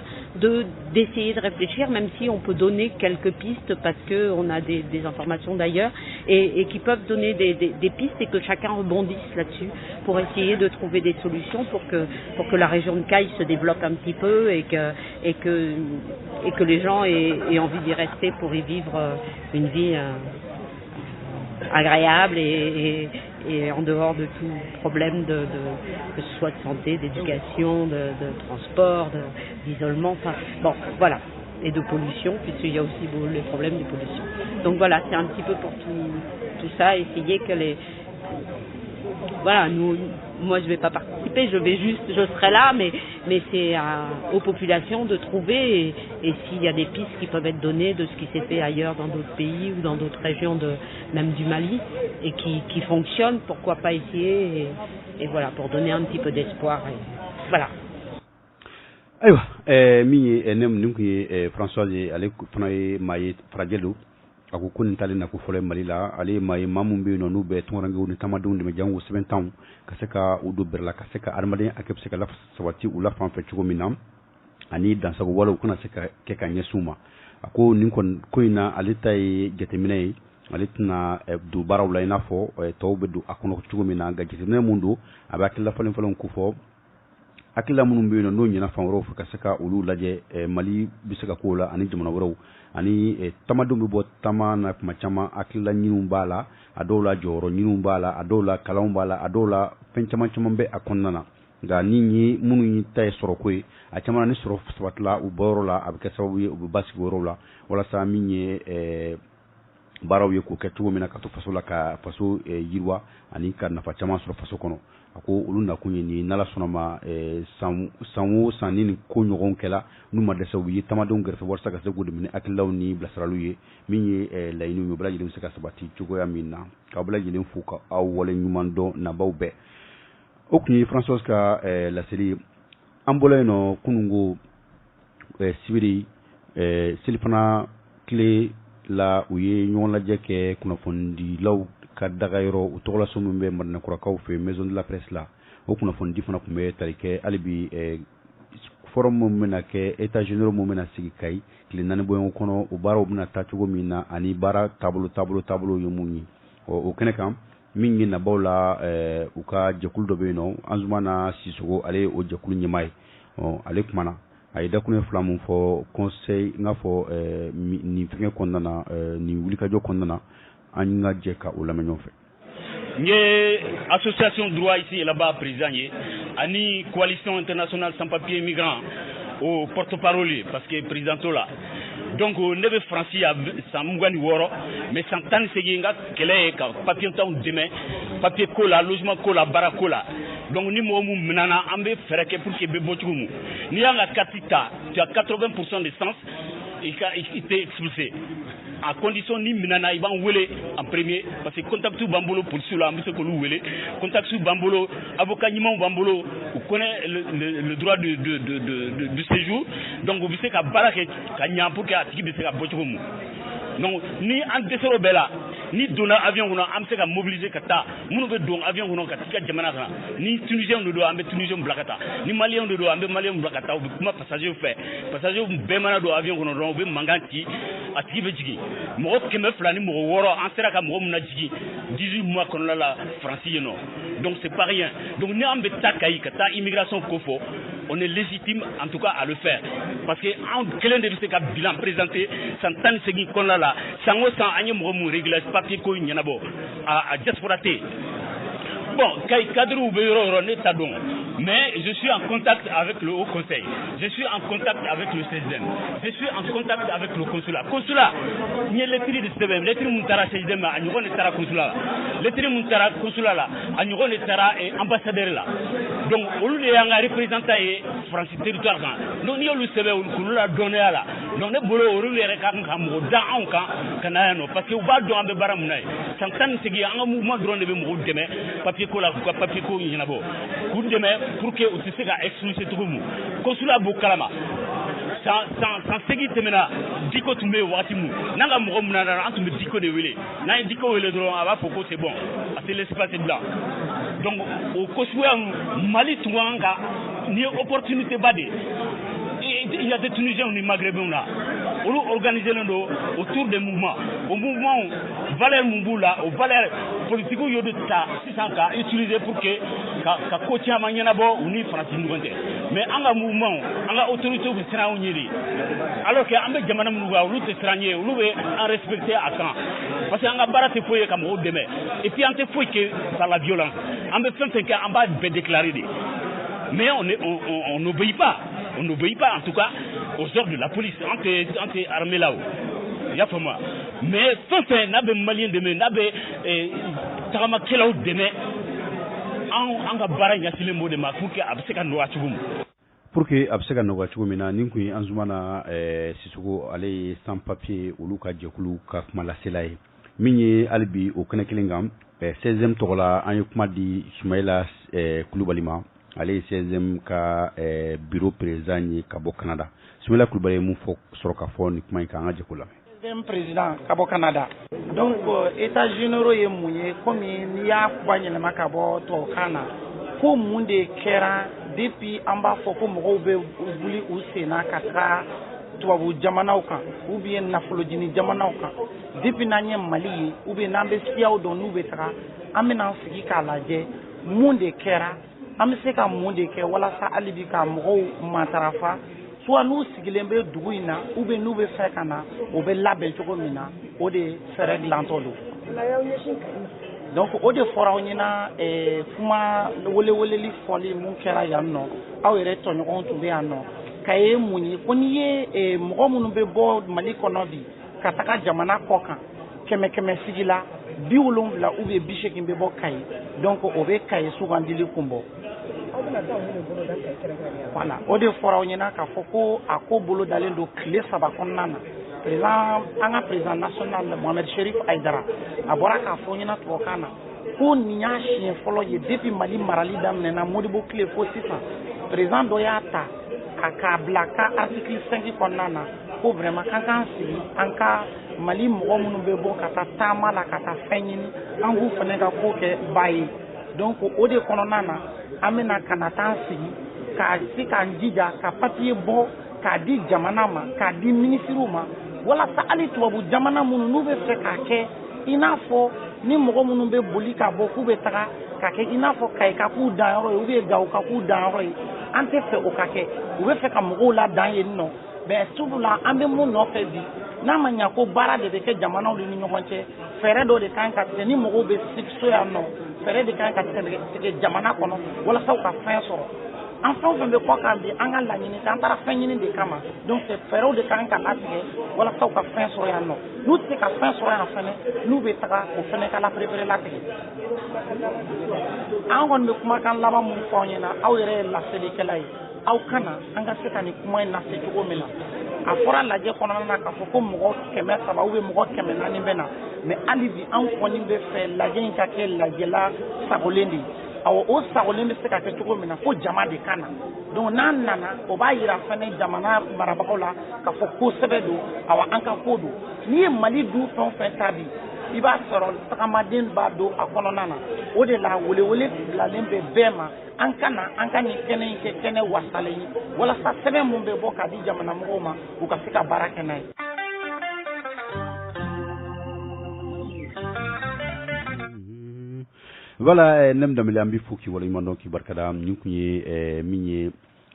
d'essayer de réfléchir, même si on peut donner quelques pistes parce que on a des informations d'ailleurs et qui peuvent donner des pistes et que chacun rebondisse là-dessus pour essayer de trouver des solutions pour que la région de Kayi se développe un petit peu et que les gens aient envie d'y rester pour y vivre une vie agréable et en dehors de tout problème que ce soit de santé, d'éducation, de transport, d'isolement, enfin bon voilà, et de pollution, puisqu'il y a aussi les problèmes de pollution. Donc voilà, c'est un petit peu pour tout ça, essayer que voilà, moi je vais pas participer, je serai là, mais c'est aux populations de trouver et s'il y a des pistes qui peuvent être données de ce qui s'est fait ailleurs dans d'autres pays ou dans d'autres régions même du Mali et qui fonctionnent, pourquoi pas essayer et voilà, pour donner un petit peu d'espoir. Voilà. Aywa mi nem nunki Françoise ale fana ye maye farajelo ako kun tali na ko fole Mali la ale maye mamum be no be tonrange woni tamadu de jangu 7 ans ka seka udo berla ka seka armadin akep seka la sawati ula fan fe chugo minam ani dan sago wala kuna seka ke ka nyesuma ako nin kon koina ale tay jetemine alitna du barawla ina fo tawbe du akono chugo mina ga jetemine mundu abakilla falen falen ku fo akila munum be no nyina fan ro ka seka ulu laje Mali bisaka kola ani jamana woro ani tamadum bo tamana kuma chama akila nyinum bala adola joro nyinum bala adola kalum bala adola penchama chama be akonnana ga ninyi munu ni tay soro koy a chama ni soro swatla u borola abke sawi u basi borola wala sa minye baraw ye ko ketu mina ka to fasola ka faso yirwa ani ka na fa chama soro faso kono ako ulunda kunye ni nala sonoma sanwo sanini ko nyogon kela numa de sawi tamadon gerfe warsa ka segude min akilaw ni blasraluye minye layinu mi bla jilim saka sabati chugo ya minna ka bla jilim fuka aw wala nyumando na bawbe okni François ka la série amboleno kunungo sibiri silfana clé la uye nyon la jeke kuna fondi law ka dagayro utola sumbe marna kurakaw fe maison de la presse la okuna fondi fana kumbe tarike alibi forum mumena ke état généraux mumena sigi kay kile nane boyon kono o baro muna tachugo mina ani bara tablo yumuni o kene kam mingi na bawla uka jekul do beno anzumana sisugo ale o jekul nyimay ale kumana ay dakune flamu fo conseil nga fo ni finge kondana ni wulika jo kondana anga jeka o lamenyo fe nye association droit ici et là-bas président ye ani coalition internationale sans papier migrants au porte-parole parce que président là donc nebe franci a samungani woro mais santane seginga kele ka papier taw demain papier kola logement kola barakola donc ni mo munana ambe fereke pour que bebo chumu ni anga katita tu as 80% de sens il t'est expulsé à condition ni minana iban wele en premier parce que contact bambolo pour cela monsieur ko wele contact bambolo avocat nyima bambolo vous connaissez le droit de séjour donc vous savez ka barake ka nya pour que atiki be ka bochumu donc ni en desero bela ni dona avion on am se ka mobiliser kata munu be don avion on ka tika jamana kana ni tunisien do ambe tunisien blakata ni malien do ambe malien blakata ou kuma passager fait passager be mana do avion on do be manganti atiki be jigi mo ko me flani mo woro en sera ka mo muna jigi 18 mois kon la français non donc c'est pas rien donc ni ambe takai kata immigration kofo on est légitime en tout cas à le faire parce que en quel de ce bilan présenté santane segui kon la sango san anye mo mu régulage papier ko nyanabo à diaspora té bon kay cadre ou beuro ne tadon mais je suis en contact avec le haut conseil je suis en contact avec le 16e je suis en contact avec le consulat ni lettre de 7e lettre muntara 16e anyugo ne tara consulat lettre muntara consulat la anyugo ne tara ambassadeur la donc olu le yanga représentant et France territoire kan donc ni olu sebe olu la donner la donc ne bolo olu le reka kan mo da an kan kana no parce que u ba do ambe baramunay santan segi anga mouvement drone be mo deme papier ko la papier ko yinabo ku deme pour que o se ka expulser tout mu consulat bo kalama sans segi temena diko tumbe wati mu nanga mo mu na antumbe diko de wele na diko wele dro aba poko c'est bon c'est l'espace blanc donc au consulat Mali tuanga ni opportunité bade il y a des Tunisiens ni Maghrébins là on organiser autour des mouvements au mouvement Valère Mumboula au Valère politique yo de ta sisan ka utiliser pour que ka ko tiama ɲɛnabɔ u ni faransi ɲɔgɔn tɛ mais an ka mouvement an ka autorité bɛ siran anw ɲɛ de alors que an bɛ jamana minnu kan olu tɛ siran ɲɛ olu bɛ an respecter à kan parce que an ka baara tɛ foyi ye ka mɔgɔw dɛmɛ et puis an tɛ foyi kɛ par la violence an bɛ fɛn fɛn kɛ an b'a bɛɛ déclarer de mais on n'obéit pas en tout cas aux ordres de la police anti armée là il y a pas moi mais fɛn n'a bɛ malien dɛmɛ n'a bɛ tagamakɛlaw dɛmɛ an ka baara ɲɛsinnen b'o de ma pour que a bɛ se ka nɔgɔya cogo min pour que a bɛ se ka nɔgɔya cogo min na nin kun ye an zumana Sisoko ale ye sans papier olu ka jɛkulu ka kuma lasela ye min ye hali bi o kɛnɛ kelen kan 16e tɔgɔ la an ye kuma di Sumayila Kulubali ma ale ye 16e ka bureau président ye ka bɔ Canada Sumayila Kulubali ye mun fɔ sɔrɔ ka fɔ ni kuma in kan an ka jɛkulu la 16e président ka bɔ Canada donc états généraux ye mun ye comme n'i y'a kuma yɛlɛma ka bɔ tubabukan na ko mun de kɛra depuis an b'a fɔ ko mɔgɔw bɛ wuli u sen na ka taga tubabu jamanaw kan ou bien nafolojini jamanaw kan depuis n'an ye Mali ye ou bien n'an bɛ siyaw dɔn n'u bɛ taga an bɛna sigi k'a lajɛ mun de kɛra an bɛ se ka mun de kɛ walasa hali bi ka mɔgɔw matarafa soit n'u sigilen bɛ dugu in na ou bien n'u bɛ fɛ ka na o bɛ labɛn cogo min na o de fɛɛrɛ dilantɔ don donc o de fɔra aw ɲɛna kuma weleweleli fɔli mun kɛra yan nɔ aw yɛrɛ tɔɲɔgɔnw tun bɛ yan nɔ ka ye mun ye ko n'i ye mɔgɔ minnu bɛ bɔ Mali kɔnɔ bi ka taga jamana kɔ kan 100 sigi la 70 ou bien 80 bɛ bɔ Kayi donc o bɛ Kayi sugandili kun bɔ voilà o de fɔra aw ɲɛna k'a fɔ ko a ko bolo dalen don tile 3 kɔnɔna na président an ka président national Mohamed Cherif Aïdara a bɔra k'a fɔ ɲɛna tubabukan na ko nin y'a siɲɛ fɔlɔ ye depuis Mali marali daminɛna Modibo tile fo sisan président dɔ y'a ta k'a bila ka article 5 kɔnɔna na ko vraiment k'an k'an sigi an ka Mali mɔgɔ minnu bɛ bɔ ka taa taama la ka taa fɛn ɲini an k'u fana ka ko kɛ ba ye donc o de kɔnɔna na an bɛna ka na taa sigi k'a se k'an jija ka papier bɔ k'a di jamana ma k'a di ministres ma walasa hali tubabu jamana minnu n'u bɛ fɛ k'a kɛ i n'a fɔ ni mɔgɔ minnu bɛ boli ka bɔ k'u bɛ taga k'a kɛ i n'a fɔ Kayi ka k'u danyɔrɔ ye ou bien Gawo ka k'u danyɔrɔ ye an tɛ fɛ o ka kɛ u bɛ fɛ ka mɔgɔw la dan yen nɔ mais sabula an bɛ mun nɔfɛ bi n'a ma ɲɛ ko baara de bɛ kɛ jamanaw ni ɲɔgɔn cɛ fɛɛrɛ dɔ de kan ka tigɛ ni mɔgɔw bɛ so yan nɔ fɛɛrɛ de kan ka tigɛ jamana kɔnɔ walasa u ka fɛn sɔrɔ an fɛn o fɛn bɛ kɔ kan bi an ka laɲini kɛ an taara fɛn ɲini de kama donc fɛɛrɛw de kan ka latigɛ walasa u ka fɛn sɔrɔ yan nɔ n'u tɛ se ka fɛn sɔrɔ yan fɛnɛ n'u bɛ taga o fɛnɛ ka laperepere latigɛ an kɔni bɛ kumakan laban mun fɔ aw ɲɛna aw yɛrɛ ye laselikɛla ye aw kana an ka se ka nin kuma in lase cogo min na a fɔra lajɛ kɔnɔna na k'a fɔ ko mɔgɔ 300 ou bien mɔgɔ 400 bɛ na mais hali bi an kɔni bɛ fɛ lajɛ in ka kɛ lajɛla sagolen de ye awɔ o sagolen bɛ se ka kɛ cogo min na fo jama de ka na donc n'an nana o b'a yira fɛnɛ jamana marabagaw la k'a fɔ ko sɛbɛ don awɔ an ka ko don n'i ye Mali du fɛn o fɛn ta bi i b'a sɔrɔ tagamaden b'a don a kɔnɔna na o de la welewele bilalen bɛ bɛɛ ma an ka nin kɛnɛ in kɛ kɛnɛ wasalen ye walasa sɛbɛn mun bɛ bɔ k'a di jamana mɔgɔw ma u ka se ka baara kɛ n'a ye. Voilà, nem damele ambi fo ki wala ɲuman ki barkada nin kun ye min ye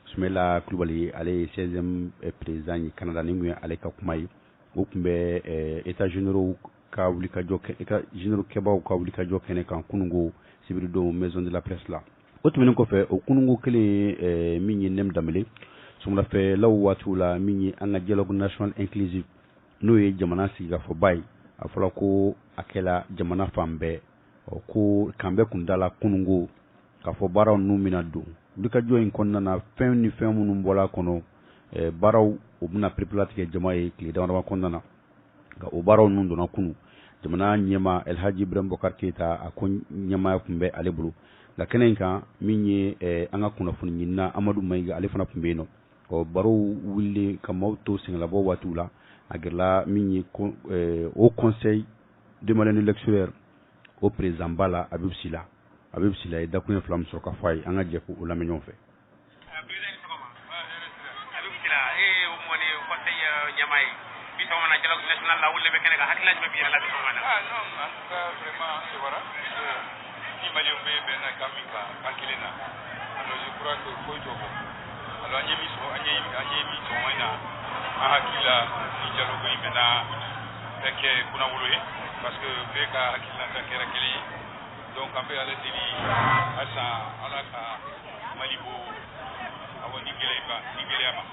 Sumayila Kulubali ale ye 16e président ye Canada nin kun ye ale ka kuma ye o kun bɛ états généraux ka wuli ka jɔ états généraux kɛbaw ka wuli ka jɔ kɛnɛ kan kunungo sibiri don maison de la presse la o tɛmɛnen kɔfɛ o kunungo kelen min ye nem damele sɔgɔmafɛlaw waatiw la min ye an ka dialogue national inclusive n'o ye jamana sigikafɔba ye a fɔra ko a kɛla jamana fan bɛɛ ko kan bɛ kun dala kunungo k'a fɔ baaraw ninnu bɛna don wulikajɔ in kɔnɔna na fɛn ni fɛn minnu bɔra kɔnɔ baaraw o bɛna perepelatigɛ jama ye tile damadama kɔnɔna na nka o baaraw ninnu donna kunu jamana ɲɛma Elhaji Ibrahim Bokar Keita a ko ɲɛmaya tun bɛ ale bolo nka kɛnɛ in kan min ye an ka kunnafoni ɲinina Amadu Mayiga ale fana tun bɛ yen nɔ barow wililen ka maaw to sɛgɛnlabɔ waatiw la a gɛrɛla min ye au conseil de malien électoral o président bala Habib Sila ye dakuɲɛ fila min sɔrɔ ka fɔ a ye an ka jɛ ko o lamɛn ɲɔgɔn fɛ. Habib Sila o mɔni conseil ɲɛmaa ye bi sɔgɔma dialogue national la wulle be kene ka hakilaj be biira la bi xamana non en tout cas vraiment c'est voilà qui malien be ben kamika akilena alors je crois que faut jogo alors anyemi so wana hakila ni dialogue yi mena que kuna wuluye parce que beka hakila ta kera kili donc ambe ala dili asa alaka malibo awoni gele ama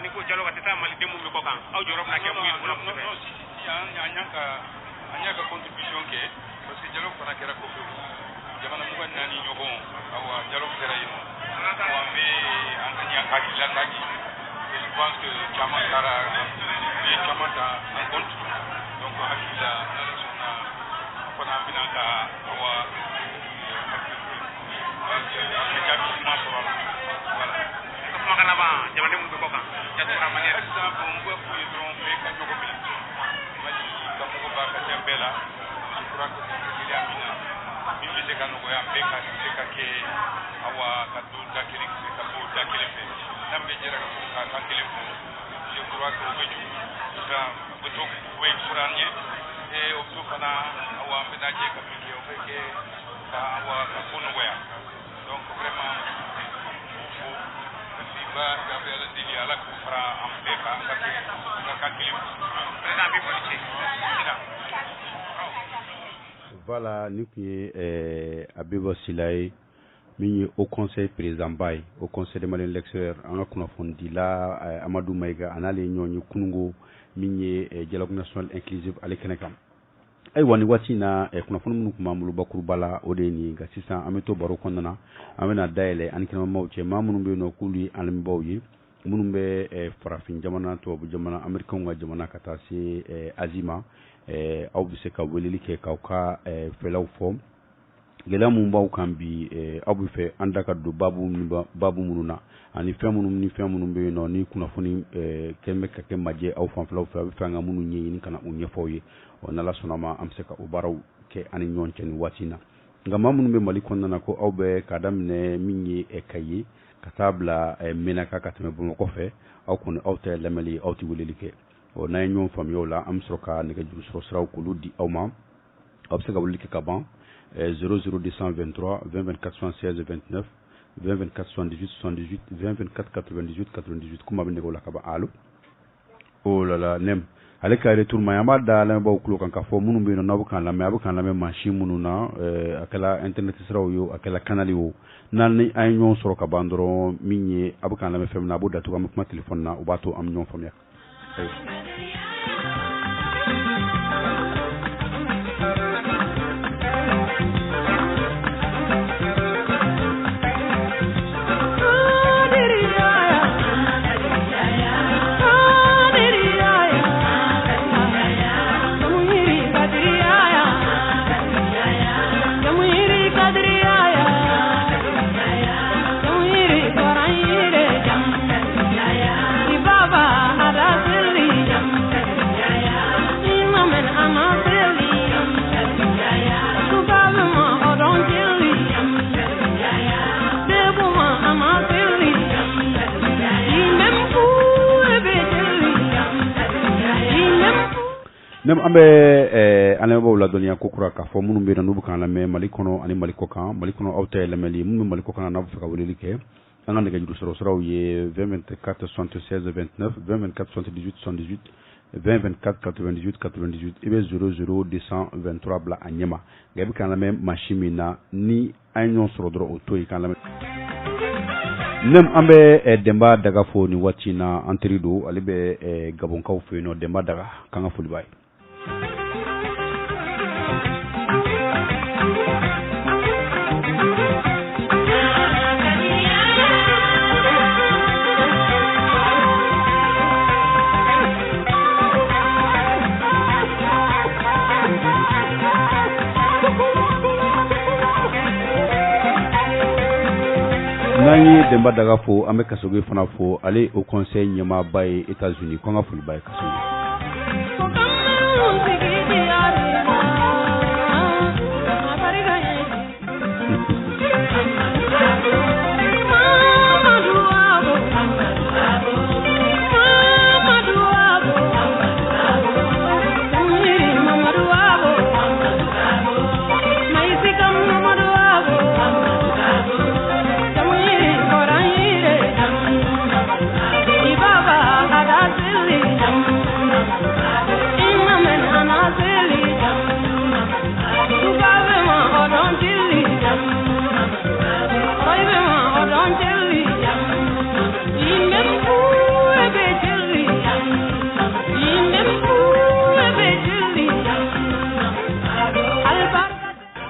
ni ko jalo ka mali demu mi ko kan aw jorob na ke mu yul non si anyaka contribution ke parce que jalo fana kera ko jamana mu ban nani nyogo awa jalo kera yino ambe anganya hakila taji je pense que chama kara ni chama ta en compte donc hakila na sona kona binaka awa makalaba jamane mun ko kan jatura mane exemple ngo ko yidron be ka jogo bi mali ka ko ba ka jambela kura ko ko ya mina mi be ka no ya be ka se ka ke awa ka do dakiri ka do dakiri fe nambe jera ka ka kele ko je kura ko be ju sa be to we suranye e o to kana awa be da je ka mi ke o be ke ka awa ka ko no ya donc vraiment Voilà, nous qui Abiba Silay, mini au conseil président Bay, au conseil de Malien lecteur, en a fondi là, Amadou Maïga, en allé nyonyo kunungo, mini dialogue national inclusif à l'Ekenekam. Ay wani wati na kuna funu munu kuma mulu bakuru bala odeni ga sisan ameto baro kondana amena daile anikina mawche mamunu be no kuli alim bawyi munu be farafin jamana to bu jamana amerikan wa jamana kata si azima au bise ka welili ke kauka felaw form gela mun baw kan bi abu fe andaka do babu mununa ani femunu be no ni kuna funi kembe ka kemaje au fam felaw fa fanga munu nyi ni kana unye foye on ala sonama am seka ubaraw ke ani nyonchen watina ngama munu be mali konna ko awbe kadamne minyi e kayi katabla menaka katme bu ko fe aw kun awte lamali awti wulilike o nay nyon fam yola am sroka ne ga juru sro kuludi awma aw seka wulike kaban 00223 20416 29 22478 78 224 98 98 kuma binde ko la kaba alu oh la la nem ale ka retour mayama da la ba kulo kan ka fo munu be no nabukan la me abukan la me machine munu na akala internet sraw yo akala canal yo nan ni ay ñon soro ka bandoro minni abukan la me fem na bu datu am kuma telephone na ubato am ñon fam yak nem ambe ane bo la donia kokura ka fo munu be na nubu kan la me malikono ani malikokan malikono awte la meli munu malikokan na bu ka wuli ke anga ne ga judu soro ye 24 76 29 24 78 78 24 98 98 ibe 00 223 bla anyema ga bi kan la me machimina ni anyon soro dro auto kan la nem ambe demba daga fo ni watina antrido alibe gabon kaw fo no demba daga kanga fulbay nani demba daga fo ambe kasoge fana fo aller au conseil nyama bay États-Unis ko nga ful bay kasoge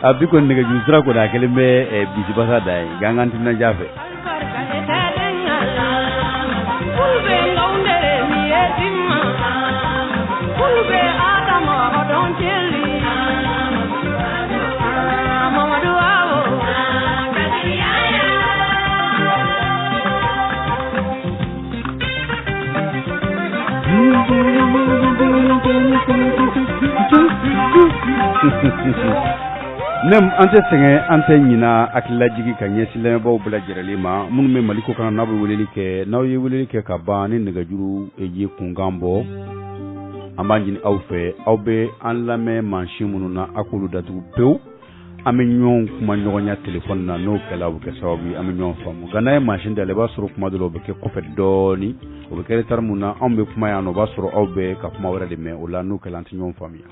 abi ko nega jusra ko da kele me bisi basa dai gangan tinna jafe nem ante senge ante nyina akila jigi kanye sile baw bula jirali ma munu me maliko kana nabu weleli ke naw ye weleli ke ka ba ni nega juru eji kungambo ambanjini awfe awbe an lame machine munu na akulu datu pew ame nyon kuma nyonya telephone na no kala bu ke sawabi ame nyon famu gana machine de le ba suru kuma do be ke kofet doni o be kere tar muna ambe kuma ya no ba suru awbe ka kuma wara de me o la no kala anti nyon famia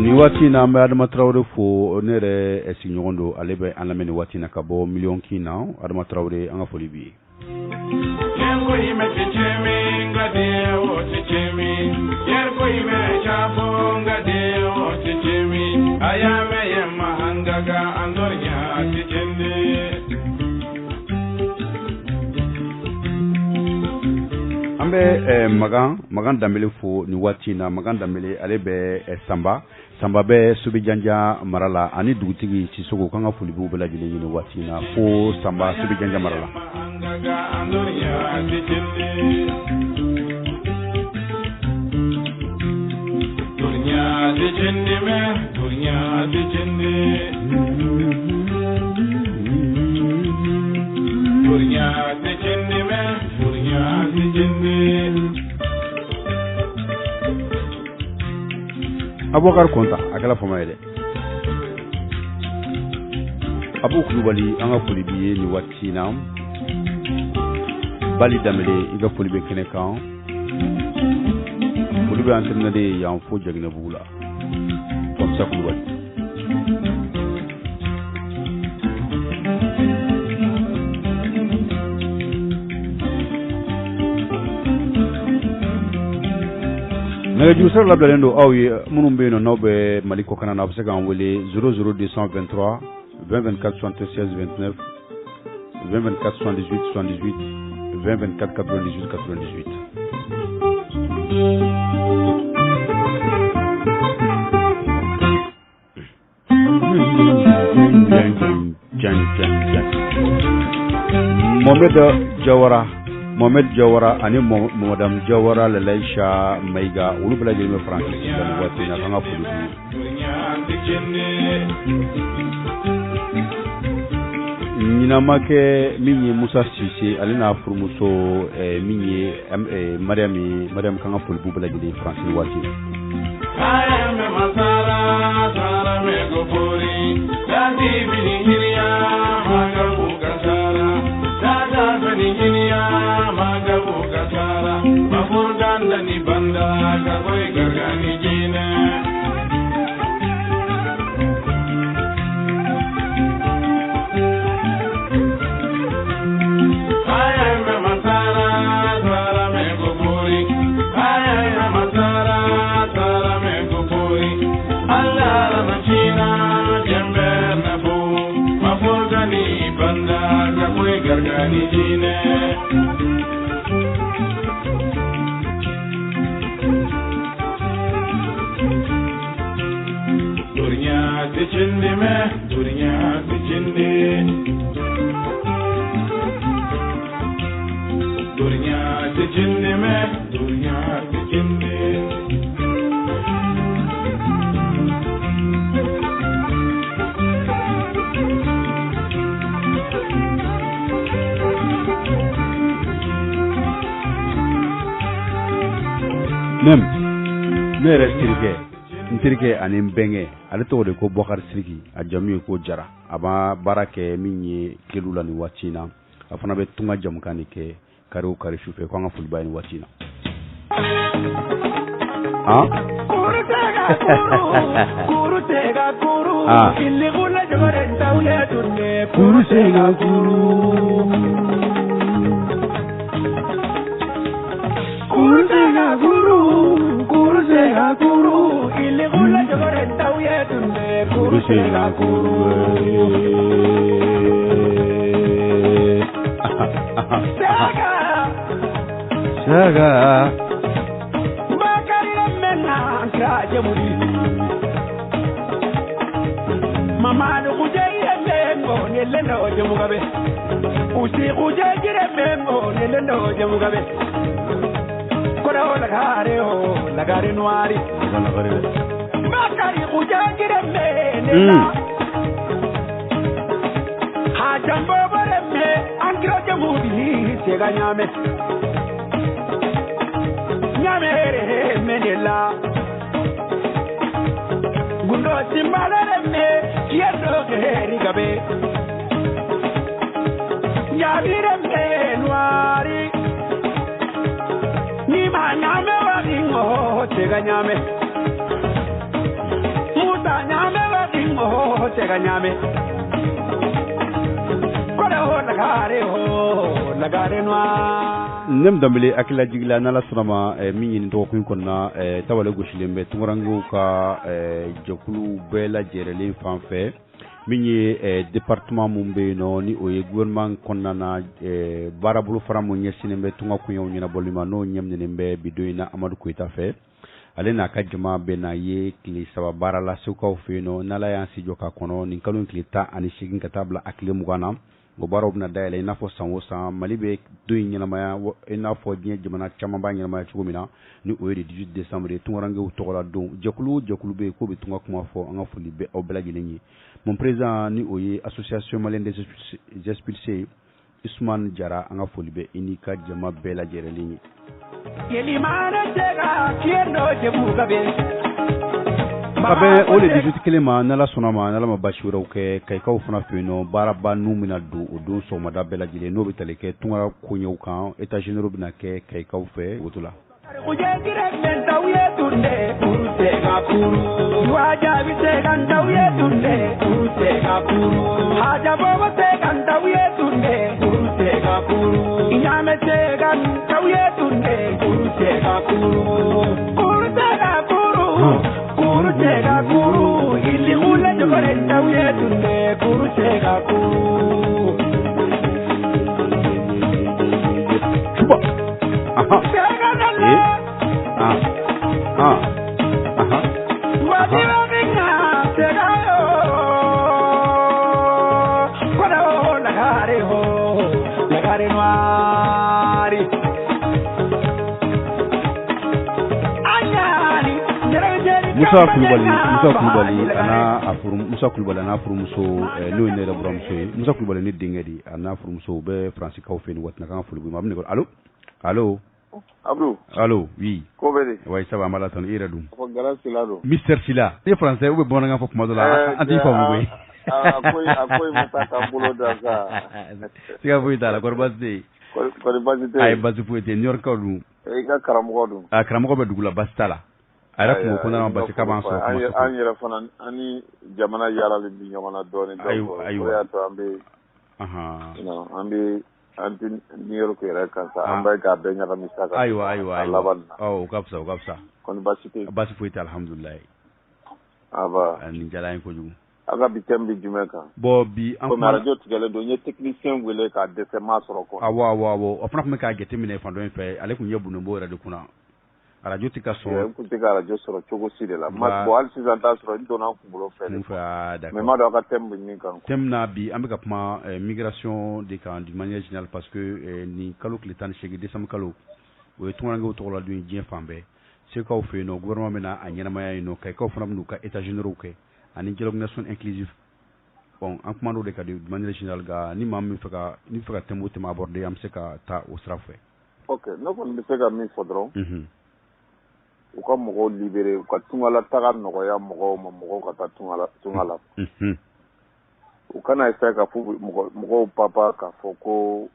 ni wati na mbe adama trawre fo nere e signondo alebe anlameni wati na kabo million kina adama trawre anga folibi Yerko ime chichimi ngade o chichimi Yerko ime chabo ngade o chichimi Ayame yema hangaga andornya chichindi ambe magan dambele fo ni wati na magan dambele alebe samba be subi janja marala ani dugutigi Sisoko kanga fulibu bela jile ni wati na fo samba subi janja marala Durnya dijindi me durnya dijindi durnya dijindi me durnya dijindi Abubakar Konta akala fama yede Abu Kulubali anga fulibi ni wati na bali damele iga fulibe kene kan fulibe antenne de yan fo jagne bugula comme ça Kulubali naga jusar la blendo awi munum be no nobe maliko kana na bsega wele 00223 2024 76 29 2024 78 78 2024 98 98 Mohamed Jawara ani Madame Jawara Lelaisha Maiga ulubla jeme Francis dan wati na kanga fulu Nina make minye Musa Sisi alina furmuso minye Mariam kanga fulu bubla jeme Francis wati ayame masara sara me gopuri dadi binihiria magabu kasara dada binihiria magabu kasara mafurdanda ni banda gaboy gargani jine ayame masara sara me gopuri ayame masara Allah machina jembe na bu mafogani banda gakwe gargani jine durnya tichindi me durnya tichindi durnya tichindi me durnya tichindi nem mere ntirike ani mbenge ale to de ko Bokar Siriki a jamu ko jara aba barake minye kelula ni watina afana be tunga jamkani ke karo kare shufe ko nga fulba ni watina kurutega kuru illi gula jogore tawle tunne kurutega kuru ye tunde kuru sega kuru Saga Bakari menna kraje muri Mama no kuje mengo nelendo je mugabe Usi kuje jire mengo nelendo je mugabe Kora la gare noiri Bakari kuje jire mengo Hajambo bare me ankro je muri sega nyame Nyamere menela Gundo timbalere me Kiedo geri gabe Nyamire me noiri Nima nyame wagingo Tega nyame Muta nyame wagingo Tega nyame Kore ho lagare noiri nem dambele akila jigla nala sunama min yin to kun konna tawale goshilembe tungurangu ka jokulu bela jerele fanfe min yi département mumbe no ni o ye gouvernement konna na barabulu faramu nyesinembe tunga kunyo nyina bolima no nyemnenembe bidoina Amadou Koita fe ale na ka jama be na ye kili saba bara la sukaw fe no nala yansi joka kono ni kalun kilita ani shigin katabla akile mugana go baro bna dayla ina fo sanwo san malibe do nyinamaya ina fo dien jamana chama ba nyinamaya chugumina ni o yede 18 décembre tunrange utogola don jekulu be ko be tunga kuma fo anga fuli be o bela gilenyi mon président ni oye association malienne des expulsés Ousmane Diarra anga fuli be inika jama bela jerelini yelimana tega kiendo jemugabe Kabe ole 18 kelema nala sonama nala mabashura uke kaika ufuna fino baraba numina du so mada bela jile no bitaleke tunga kunyo kan eta généraux bina ke kaika ufe utula ujengire menta uyetunde urute gakuru waja bite ganda uyetunde urute gakuru haja bobo te ganda uyetunde urute gakuru inyame te ganda uyetunde urute gakuru urute gakuru Kurutega kuru ili ule jokorenda uyetunde kurutega kuru Chupa Aha Wajira minga tegayo Kwada lagare noiri Musa Kulubali ana furumuso no ne da buramso Musa Kulubali ne dingedi ana furumuso be Francis Kaufen watna kan fulubi mabne ko allo Abdou oui ko bede way ça va marathon ira dum ko garan silado Mr Sila les français ou be bonanga fop madola anti ko ngwe akoy mutaka bulo daza siga buita la korbasde ko bazite ay bazu fuete New York du e ka karamogo du karamogo be dugula bastala ara ko ko na basi ka ban so an yera fana ani jamana yala le bi nyona doni do ya to ambe no ambe anti New York era kansa amba ga be nyaka misaka aywa oh kapsa kon basi fuite alhamdulillah aba ani jala en ko jugu aga bitembi jumeka bo bi en ko radio tigale do nye technicien wele ka desema soro ko awa ofna ko me ka gete mine fando en fe ale ko nyebu no bo radio kuna radio tika so ko tika radio soro chogo sile la mat bo al sizanta soro ndo na ko bulo fe d'accord mais ma do ka tembi ni kan temna bi ambe kapma migration de kan d'une manière générale parce que ni kalo kletan chegi desam kalo o tunanga o tola du dien fambe c'est ko fe no gouvernement mena anyana maya no kay ko fram nu ka état généraux ke ani dialogue inclusif bon en commando de cas de manière générale ga ni mam mi faka tembo te ma aborder am se ka ta au strafé OK no kon be ga mi fodron u ka mogo libéré u ka tungala taga nogo ya mogo ka ta tungala u kana essayer ka fu mogo papa ka foko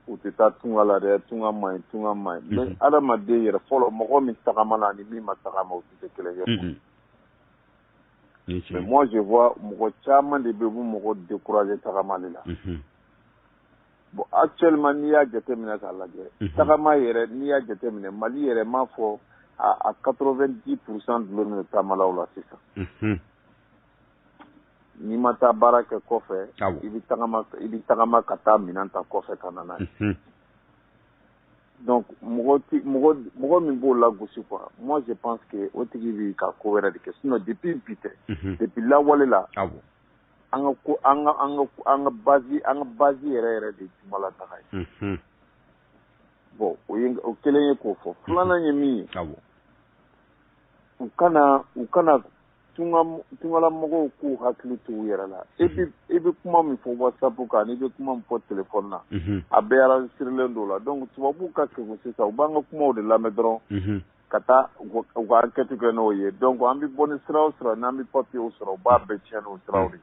u te ta tungala de tunga mai mais adama de yere folo mogo mi taga mana ni mi ma taga ma u te kele yo mais moi je vois mogo chama de bebu mogo décourager taga malila bon actuellement ni ya jete mina ka lajɛ tagama yɛrɛ ni ya jete minɛ Mali yɛrɛ ma fɔ à 90% de l'eau tamala ou la c'est ça. Ni ma ta baara kɛ kɔfɛ i bi tagama ka taa minɛn ta kɔfɛ ka na n'a ye. Donc mɔgɔ min b'o la gosi quoi, moi je pense que o tigi bi ka ko wɛrɛ de kɛ sinon depuis bi tɛ depuis lawale la an ka base yɛrɛ de jumala taga ye. Bon o kelen ye k'o fɔ. Filanan ye min ye u kana tungala mɔgɔw k'u hakili to u yɛrɛ la. I bɛ kuma min fɔ WhatsApp kan n'i bɛ kuma min fɔ téléphone na a bɛɛ enregistrelen don la. Donc tubabuw ka kɛko sisan u b'an ka kumaw de lamɛn dɔrɔn ka taa u ka enquête kɛ n'o ye. Donc an bɛ bɔ ni sira o sira n'an bɛ papier sɔrɔ u b'a bɛɛ tiɲɛ n'o siraw de.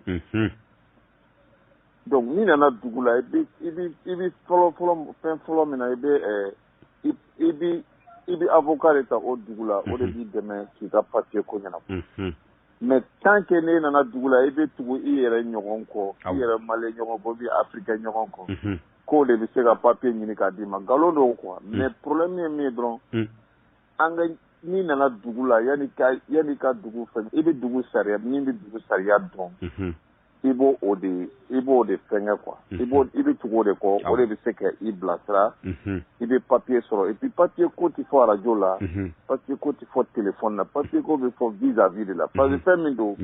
Donc n'i nana dugu la i bɛ fɛn fɔlɔ min na i bɛ avocat de ta o dugu la o de b'i dɛmɛ k'i ka papier ko ɲɛnabɔ. Mais tant que ne nana dugu la i bɛ tugu i yɛrɛ ɲɔgɔn kɔ i yɛrɛ maliyɛn ɲɔgɔn kɔ i bɛ africain ɲɔgɔn kɔ k'o de bɛ se ka papier ɲini k'a d'i ma nkalon don quoi. Mais problème ye min ye dɔrɔn an ka n'i nana dugu la yanni ka dugu fɛn i bɛ dugu sariya min bɛ dugu sariya dɔn i b'o de fɛngɛ quoi. I bɛ tugu o de kɔ o de bɛ se ka i bilasira i bɛ papier sɔrɔ et puis papier ko tɛ fɔ radio la papier ko tɛ fɔ téléphone na papier ko bɛ fɔ vis-à-vis de la parce que fɛn min don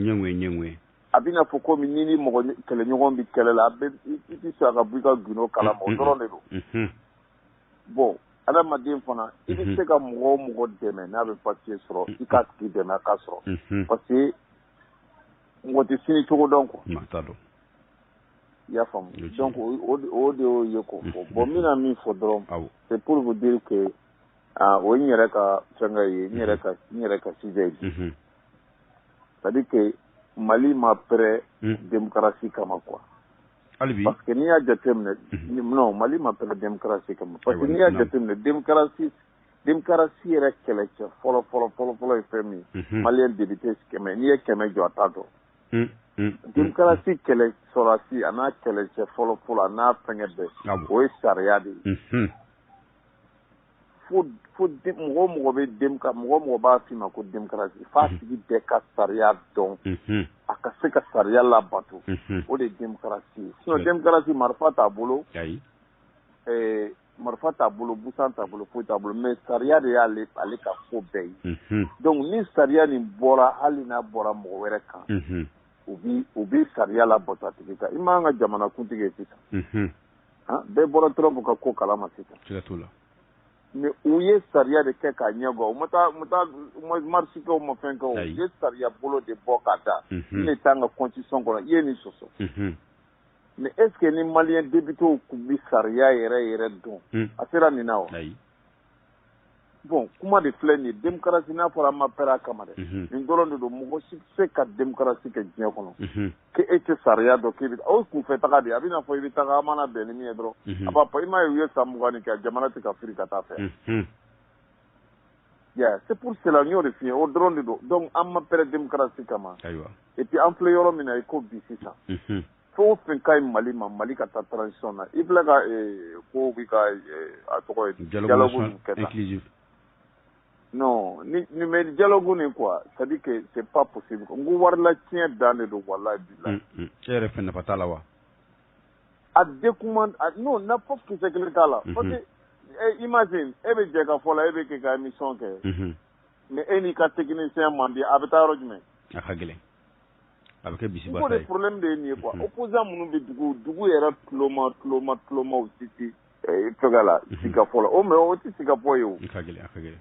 a bɛ na fɔ komi n'i ni mɔgɔ kɛlɛɲɔgɔn bɛ kɛlɛ la i tɛ se a ka bɔ i ka gundo kalama o dɔrɔn de don. Bon adamaden fana i bɛ se ka mɔgɔ o mɔgɔ dɛmɛ n'a bɛ papier sɔrɔ i k'a tigi dɛmɛ a ka sɔrɔ parce que mɔgɔ tɛ sini cogo dɔn quoi. I y'a faamu. Donc o de y'o ye k'o fɔ. Bon n bɛna min fɔ dɔrɔn c'est pour vous dire que o ye n yɛrɛ ka fɛngɛ ye n yɛrɛ ka sujet ye. C'est-à-dire que Mali ma prêt démocratie kama quoi. Parce que n'i y'a jateminɛ non Mali ma prêt démocratie kama parce que n'i y'a jateminɛ démocratie yɛrɛ kɛlɛcɛ fɔlɔ ye fɛn min maliyɛn député 100 n'i ye 100 jɔ a t'a dɔn. Démocratie kɛlɛ sɔrɔsi a n'a kɛlɛcɛ fɔlɔ a n'a fɛngɛ bɛɛ o ye sariya de ye. Fo mɔgɔ b'a f'i ma ko démocratie f'a tigi bɛɛ ka sariya dɔn a ka se ka sariya labato o de ye démocratie ye. Sinon démocratie marifa t'a bolo busan t'a bolo foyi t'a bolo mais sariya de y'ale ka ko bɛɛ ye. Donc ni sariya nin bɔra hali n'a bɔra mɔgɔ wɛrɛ kan u bi sariya labato a tigi kan. I m'an ka jamana kuntigi ye sisan bɛɛ bɔra Trump ka ko kalama sisan. Mais u ye sariya de kɛ k'a ɲɛgɔ u ma taa marche kɛ u ma fɛn kɛ u ye sariya bolo de bɔ k'a da ne t'an ka constitution kɔnɔ i ye nin sɔsɔ. Mais est ce que ni maliyɛn députés kun bi sariya yɛrɛ dɔn a sera nin na wa. Bon kuma de filɛ nin ye démocratie n'a fɔra an ma pɛrɛ a kama dɛ nin dɔrɔn de don mɔgɔ si tɛ se ka démocratie kɛ diɲɛ kɔnɔ k'e tɛ sariya dɔn k'e bɛ o kunfɛ taga de a bɛ na fɔ i bɛ taga an mana bɛn ni min ye dɔrɔn a b'a fɔ i m'a ye u ye san 20 nin kɛ jamana tɛ ka firi ka taa fɛ. C'est pour cela n y'o de f'i ye o dɔrɔn de don donc an ma pɛrɛ démocratie kama et puis an filɛ yɔrɔ min na i ko bi sisan fɛn o fɛn ka ɲi Mali ma Mali ka taa transition na i filɛ ka ko bɛ ka a tɔgɔ ye dialogue nin kɛ tan. Non, mais dialogue nin quoi, c'est-à-dire que c'est pas possible. N ko wari la tiɲɛ dan de don wallahi billahi. Cɛ yɛrɛ fɛn nafa t'a la wa? A décommande non n'importe qui c'est que t'a la. Parce que imagine e bɛ jɛ ka fɔ la e bɛ kɛ ka émission kɛ. Mais e n'i ka technicien man di a bɛ taa yɔrɔ jumɛn? A ka gɛlɛn. A bɛ kɛ bisibasa ye. Ko de problème de ye nin ye quoi. Opposant minnu bɛ dugu yɛrɛ tuloma si tɛ fɛngɛ la sigafɔ la. O mais o tɛ sigafɔ ye o. A ka gɛlɛn.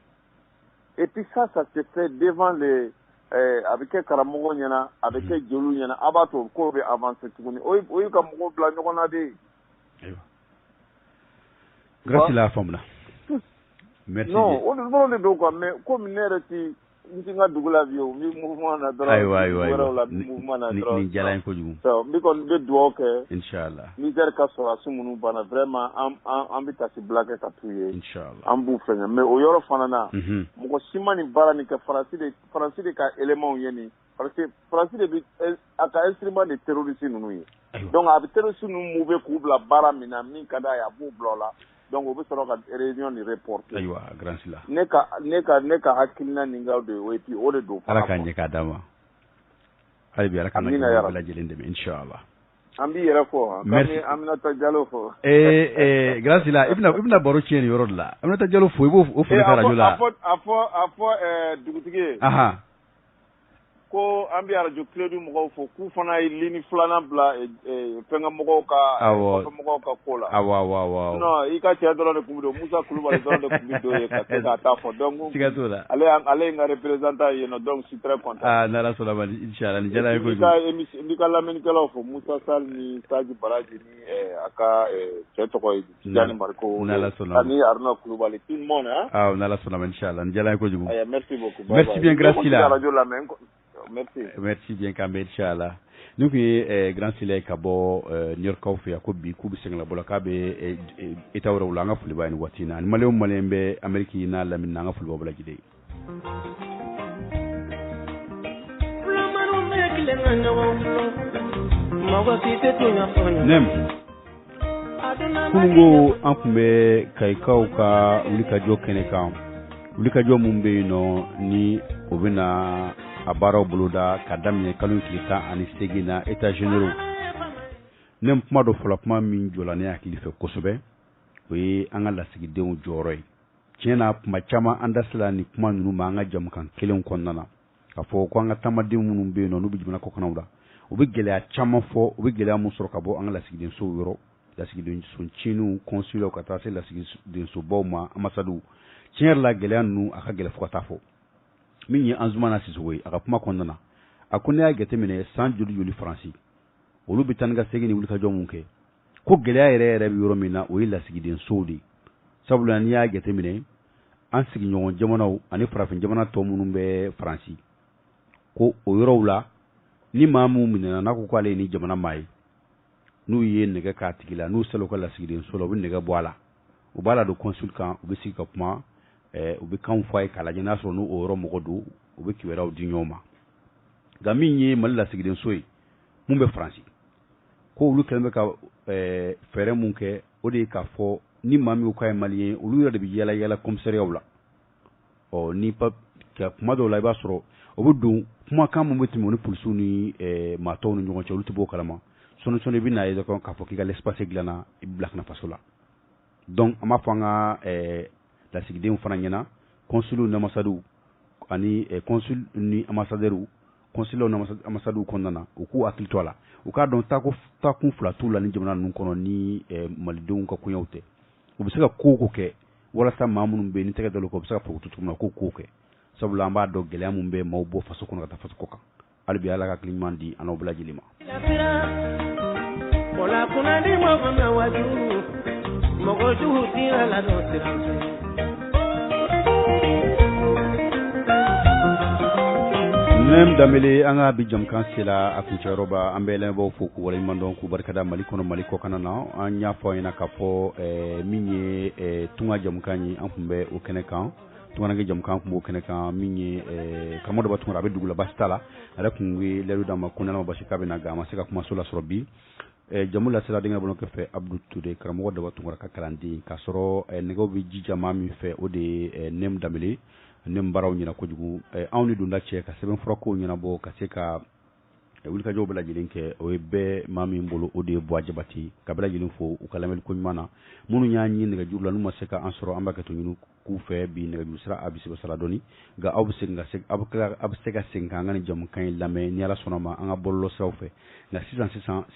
Et puis ça se fait devant les avec karamɔgɔ ɲɛna avec jeliw ɲɛna a b'a to ko bɛ avancer tuguni o y'u ka mɔgɔw bila ɲɔgɔn na de. Ayiwa. Grâce la femme là. Merci. Non, o de don quoi mais comme ne yɛrɛ ti n ti n ka dugu la bi o n bɛ mouvement na dɔrɔn. Ayiwa. Mouvement na dɔrɔn. Nin diyara n ye kojugu. N bɛ dugawu kɛ. Inch'Allah. Niger ka sɔrɔdasi minnu banna vraiment an bɛ tasi bila kɛ ka t'u ye. Inch'Allah. An b'u fɛngɛ mais o yɔrɔ fana na. Mɔgɔ si ma nin baara nin kɛ Faransi de ka éléments ye nin parce que Faransi de bɛ a ka instrument de terroriste ninnu ye. Donc a bɛ terroriste ninnu mouver k'u bila baara min na min ka d'a ye a b'u bila o la. donc o bɛ sɔrɔ ka réunion ni reporter ayiwa grand sila ne ka hakilina nin ka de et puis o de don ala ka ɲɛ k'a d'a ma hali bi ala ka bɛɛ lajɛlen dɛmɛ inshallah an b'i yɛrɛ fɔ k'an Aminata Diallo fɔ grand sila i bɛna baro tiɲɛ nin yɔrɔ de la Aminata Diallo fo i b'o fɔ ka radio la a fɔ dugutigi ko an bɛ radio Kiledu mɔgɔw fɔ k'u fana ye ligne filanan bila fɛnkɛ mɔgɔw ka ko la awɔ non i ka cɛ dɔrɔn de tun bɛ don Musa Kulubali dɔrɔn de tun bɛ don ye ka se k'a ta fɔ donc siga t'o la ale ye n ka représentant ye nɔ donc je suis très content n'Ala sɔnna ma inchallah nin diyara n ye kojugu n b'i ka lamɛnnikɛlaw fɔ Musa Sall ni Saji Baraji ni a ka cɛ tɔgɔ ye Tijani Mariko ani Aruna Kulubali tout le monde n'Ala sɔnna ma inchallah nin diyara n ye kojugu merci beaucoup merci bien grand sila merci bien k'an bɛ inchallah ni kun ye grand sila ka bɔ New York fɛ yan ko bi k'u bɛ segin ka bɔ la k'a bɛ état wɛrɛw la an ka foli b'a ye nin waati in na ani maliyɛn bɛ Amérique n'a lamini na an ka foli b'a bɛɛ lajɛlen nem kunungo an tun bɛ kayikaw ka wulikajɔ kɛnɛ kan wulikajɔ min bɛ yen nɔ ni o bɛna a baaraw boloda ka daminɛ kalo tile 18 na états généraux nem kuma dɔ fɔla kuma min jɔla ne hakili fɛ kosɛbɛ o ye an ka lasigidenw jɔyɔrɔ ye tiɲɛ na kuma caman an dasila ni kuma ninnu ma an ka jamukan kelen kɔnɔna na ka fɔ ko an ka taamaden minnu bɛ yen nɔ n'u bɛ jamana kɔkannaw la u bɛ gɛlɛya caman fɔ u bɛ gɛlɛya mun sɔrɔ ka bɔ an ka lasigidensow yɔrɔ lasigidensonciniw consuls ka taa se lasigidensobaw ma ambassades tiɲɛ yɛrɛ la gɛlɛya ninnu a ka gɛlɛ fo ka taa fɔ min ye Anzumana Sisoko ye a ka kuma kɔnɔna na a ko ne y'a jateminɛ san joli Faransi olu bɛ taa ni ka segin ni wulikajɔ mun kɛ ko gɛlɛya yɛrɛ bɛ yɔrɔ min na o ye lasigidensow de sabula n'i y'a jateminɛ an sigiɲɔgɔn jamanaw ani farafin jamana tɔ minnu bɛ Faransi ko o yɔrɔw la ni maa mun minɛna n'a ko k'ale ye ni jamana maa ye n'u ye nɛgɛ k'a tigi la n'u sera u ka lasigidenso la u bɛ nɛgɛ bɔ a la u b'a la don consul kan u bɛ sigi ka kuma u bɛ kanw fɔ a ye k'a lajɛ n'a sɔrɔ n'o yɔrɔ mɔgɔ don u bɛ kibaruyaw di ɲɔgɔn ma nka min ye Mali lasigidenso ye mun bɛ Faransi ko olu kɛlen bɛ ka fɛɛrɛ mun kɛ o de ye k'a fɔ ni maa min k'a ye Maliyɛn ye olu yɛrɛ de bɛ yala commissariaw la ni kuma dɔw la i b'a sɔrɔ o bɛ don kumakan mun bɛ tɛmɛ o ni polisiw ni maa tɔw ni ɲɔgɔn cɛ olu tɛ b'o kalama sɔɔni i bɛ n'a ye dɔrɔn k'a fɔ k'i ka l'espace dilanna i bɛ bila ka na faso la donc an b'a fɔ an ka lasigidenw fana ɲɛna consuls ni ambassades ani consuls ni ambassadeurs consulaires ni ambassadeurs kɔnɔna na u k'u hakili to a la u k'a dɔn taakun fila t'u la ni jamana ninnu kɔnɔ ni malidenw ka koɲɛw tɛ u bɛ se ka ko kɛ walasa maa minnu bɛ yen ni tɛgɛ da l'u kan u bɛ se ka porokoto cogo min na k'o ko kɛ sabula an b'a dɔn gɛlɛya min bɛ maaw bɔ faso kɔnɔ ka taa faso kɔ kan hali bi ala ka hakili ɲuman di an n'aw bɛɛ lajɛlen ma. Nem damele an ka bi jamkan sela a kuncɛyɔrɔba an bɛ lamɛnbaaw fo k'u waleɲuman dɔn k'u barikada Mali kɔnɔ Mali kɔkanna na an y'a fɔ an ɲɛna k'a fɔ min ye tunga jamukan ye an tun bɛ o kɛnɛ kan tunganage jamukan tun b'o kɛnɛ kan min ye karamɔgɔ dɔ b'a tunkara a bɛ dugu la basi t'a la ale tun ye layidu d'an ma ko n'Ala ma basi k'a bɛ na nka a ma se ka kumaso lasɔrɔ bi jamu lasela denkɛ bolo kɔfɛ Abdou Touré karamɔgɔ dɔ b'a tunkara ka kalanden k'a sɔrɔ nɛgɛw bɛ jija maa min fɛ o de ye Nem Damele nem baaraw ɲɛna kojugu anw ni donda cɛ ka sɛbɛnfura kow ɲɛnabɔ ka se ka wulikajɔw bɛɛ lajɛlen kɛ o ye bɛɛ maa min bolo o de ye Buwa Jabate ka bɛɛ lajɛlen fo u ka lamɛnni ko ɲuman na minnu y'an ɲi nɛgɛjuru la n'u ma se ka an sɔrɔ an b'a kɛ to ɲini k'u fɛ bi nɛgɛjuru sira a bɛ se sara dɔɔni nka aw bɛ se ka segin ka an ka nin jamukan in lamɛn ni Ala sɔnna ma an ka bɔlɔlɔ siraw fɛ nka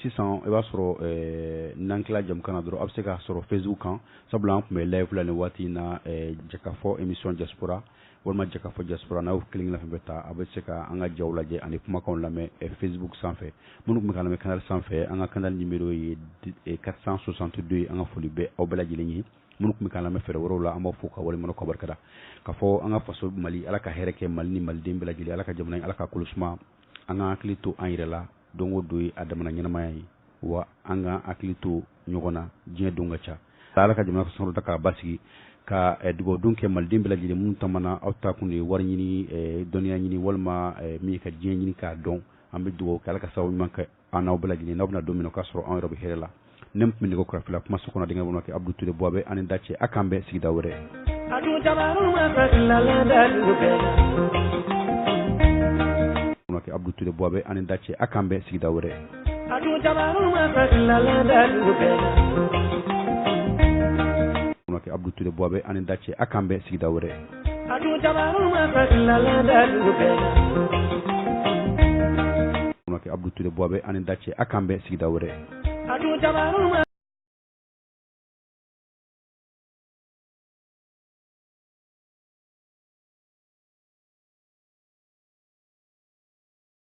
sisan i b'a sɔrɔ n'an tila jamukan na dɔrɔn a bɛ se k'a sɔrɔ Facebook kan sabula an tun bɛ live la nin waati in na Jakafɔ émission Diaspora walima Jakafɔ Diaspora n'aw kelen fɛn bɛɛ ta a bɛ se ka an ka jaw lajɛ ani kumakanw lamɛn Facebook sanfɛ minnu tun bɛ ka lamɛn canal sanfɛ an ka canal numéro ye 462 an ka foli bɛ aw bɛɛ lajɛlen ye minnu tun bɛ ka lamɛn fɛrɛ wɛrɛw la an b'aw fo ka waleɲuman ka barikada k'a fɔ an ka faso Mali Ala ka hɛrɛ kɛ Mali ni maliden bɛɛ lajɛlen Ala ka jamana in Ala ka kolo suma an ka hakili to an yɛrɛ la don o don ye a damana ɲɛnamaya ye wa an ka hakili to ɲɔgɔn na diɲɛ don ka ca Ala ka jamana sɔrɔ ta k'a basigi ka dugawudon kɛ maliden bɛɛ lajɛlen minnu tamana aw ta kun de ye wari ɲini dɔnniya ɲini walima min ka diɲɛ ɲini k'a dɔn an bɛ dugawu kɛ Ala ka sababu ɲuman kɛ an n'aw bɛɛ lajɛlen n'aw bɛna don min na o k'a sɔrɔ an yɛrɛ bɛ hɛrɛ la nem min ko krafila kuma sokona dinga wono ke Abdou Touré bobe anin dacce akambe sigida wore adu jabaru ma fakla la dalube wono ke Abdou Touré bobe anin dacce akambe sigida wore adu jabaru ma fakla la dalube wono ke Abdou Touré bobe anin dacce akambe sigida wore adu jabaru ma fakla la dalube wono ke Abdou Touré bobe anin dacce akambe sigida wore adu jabaru ma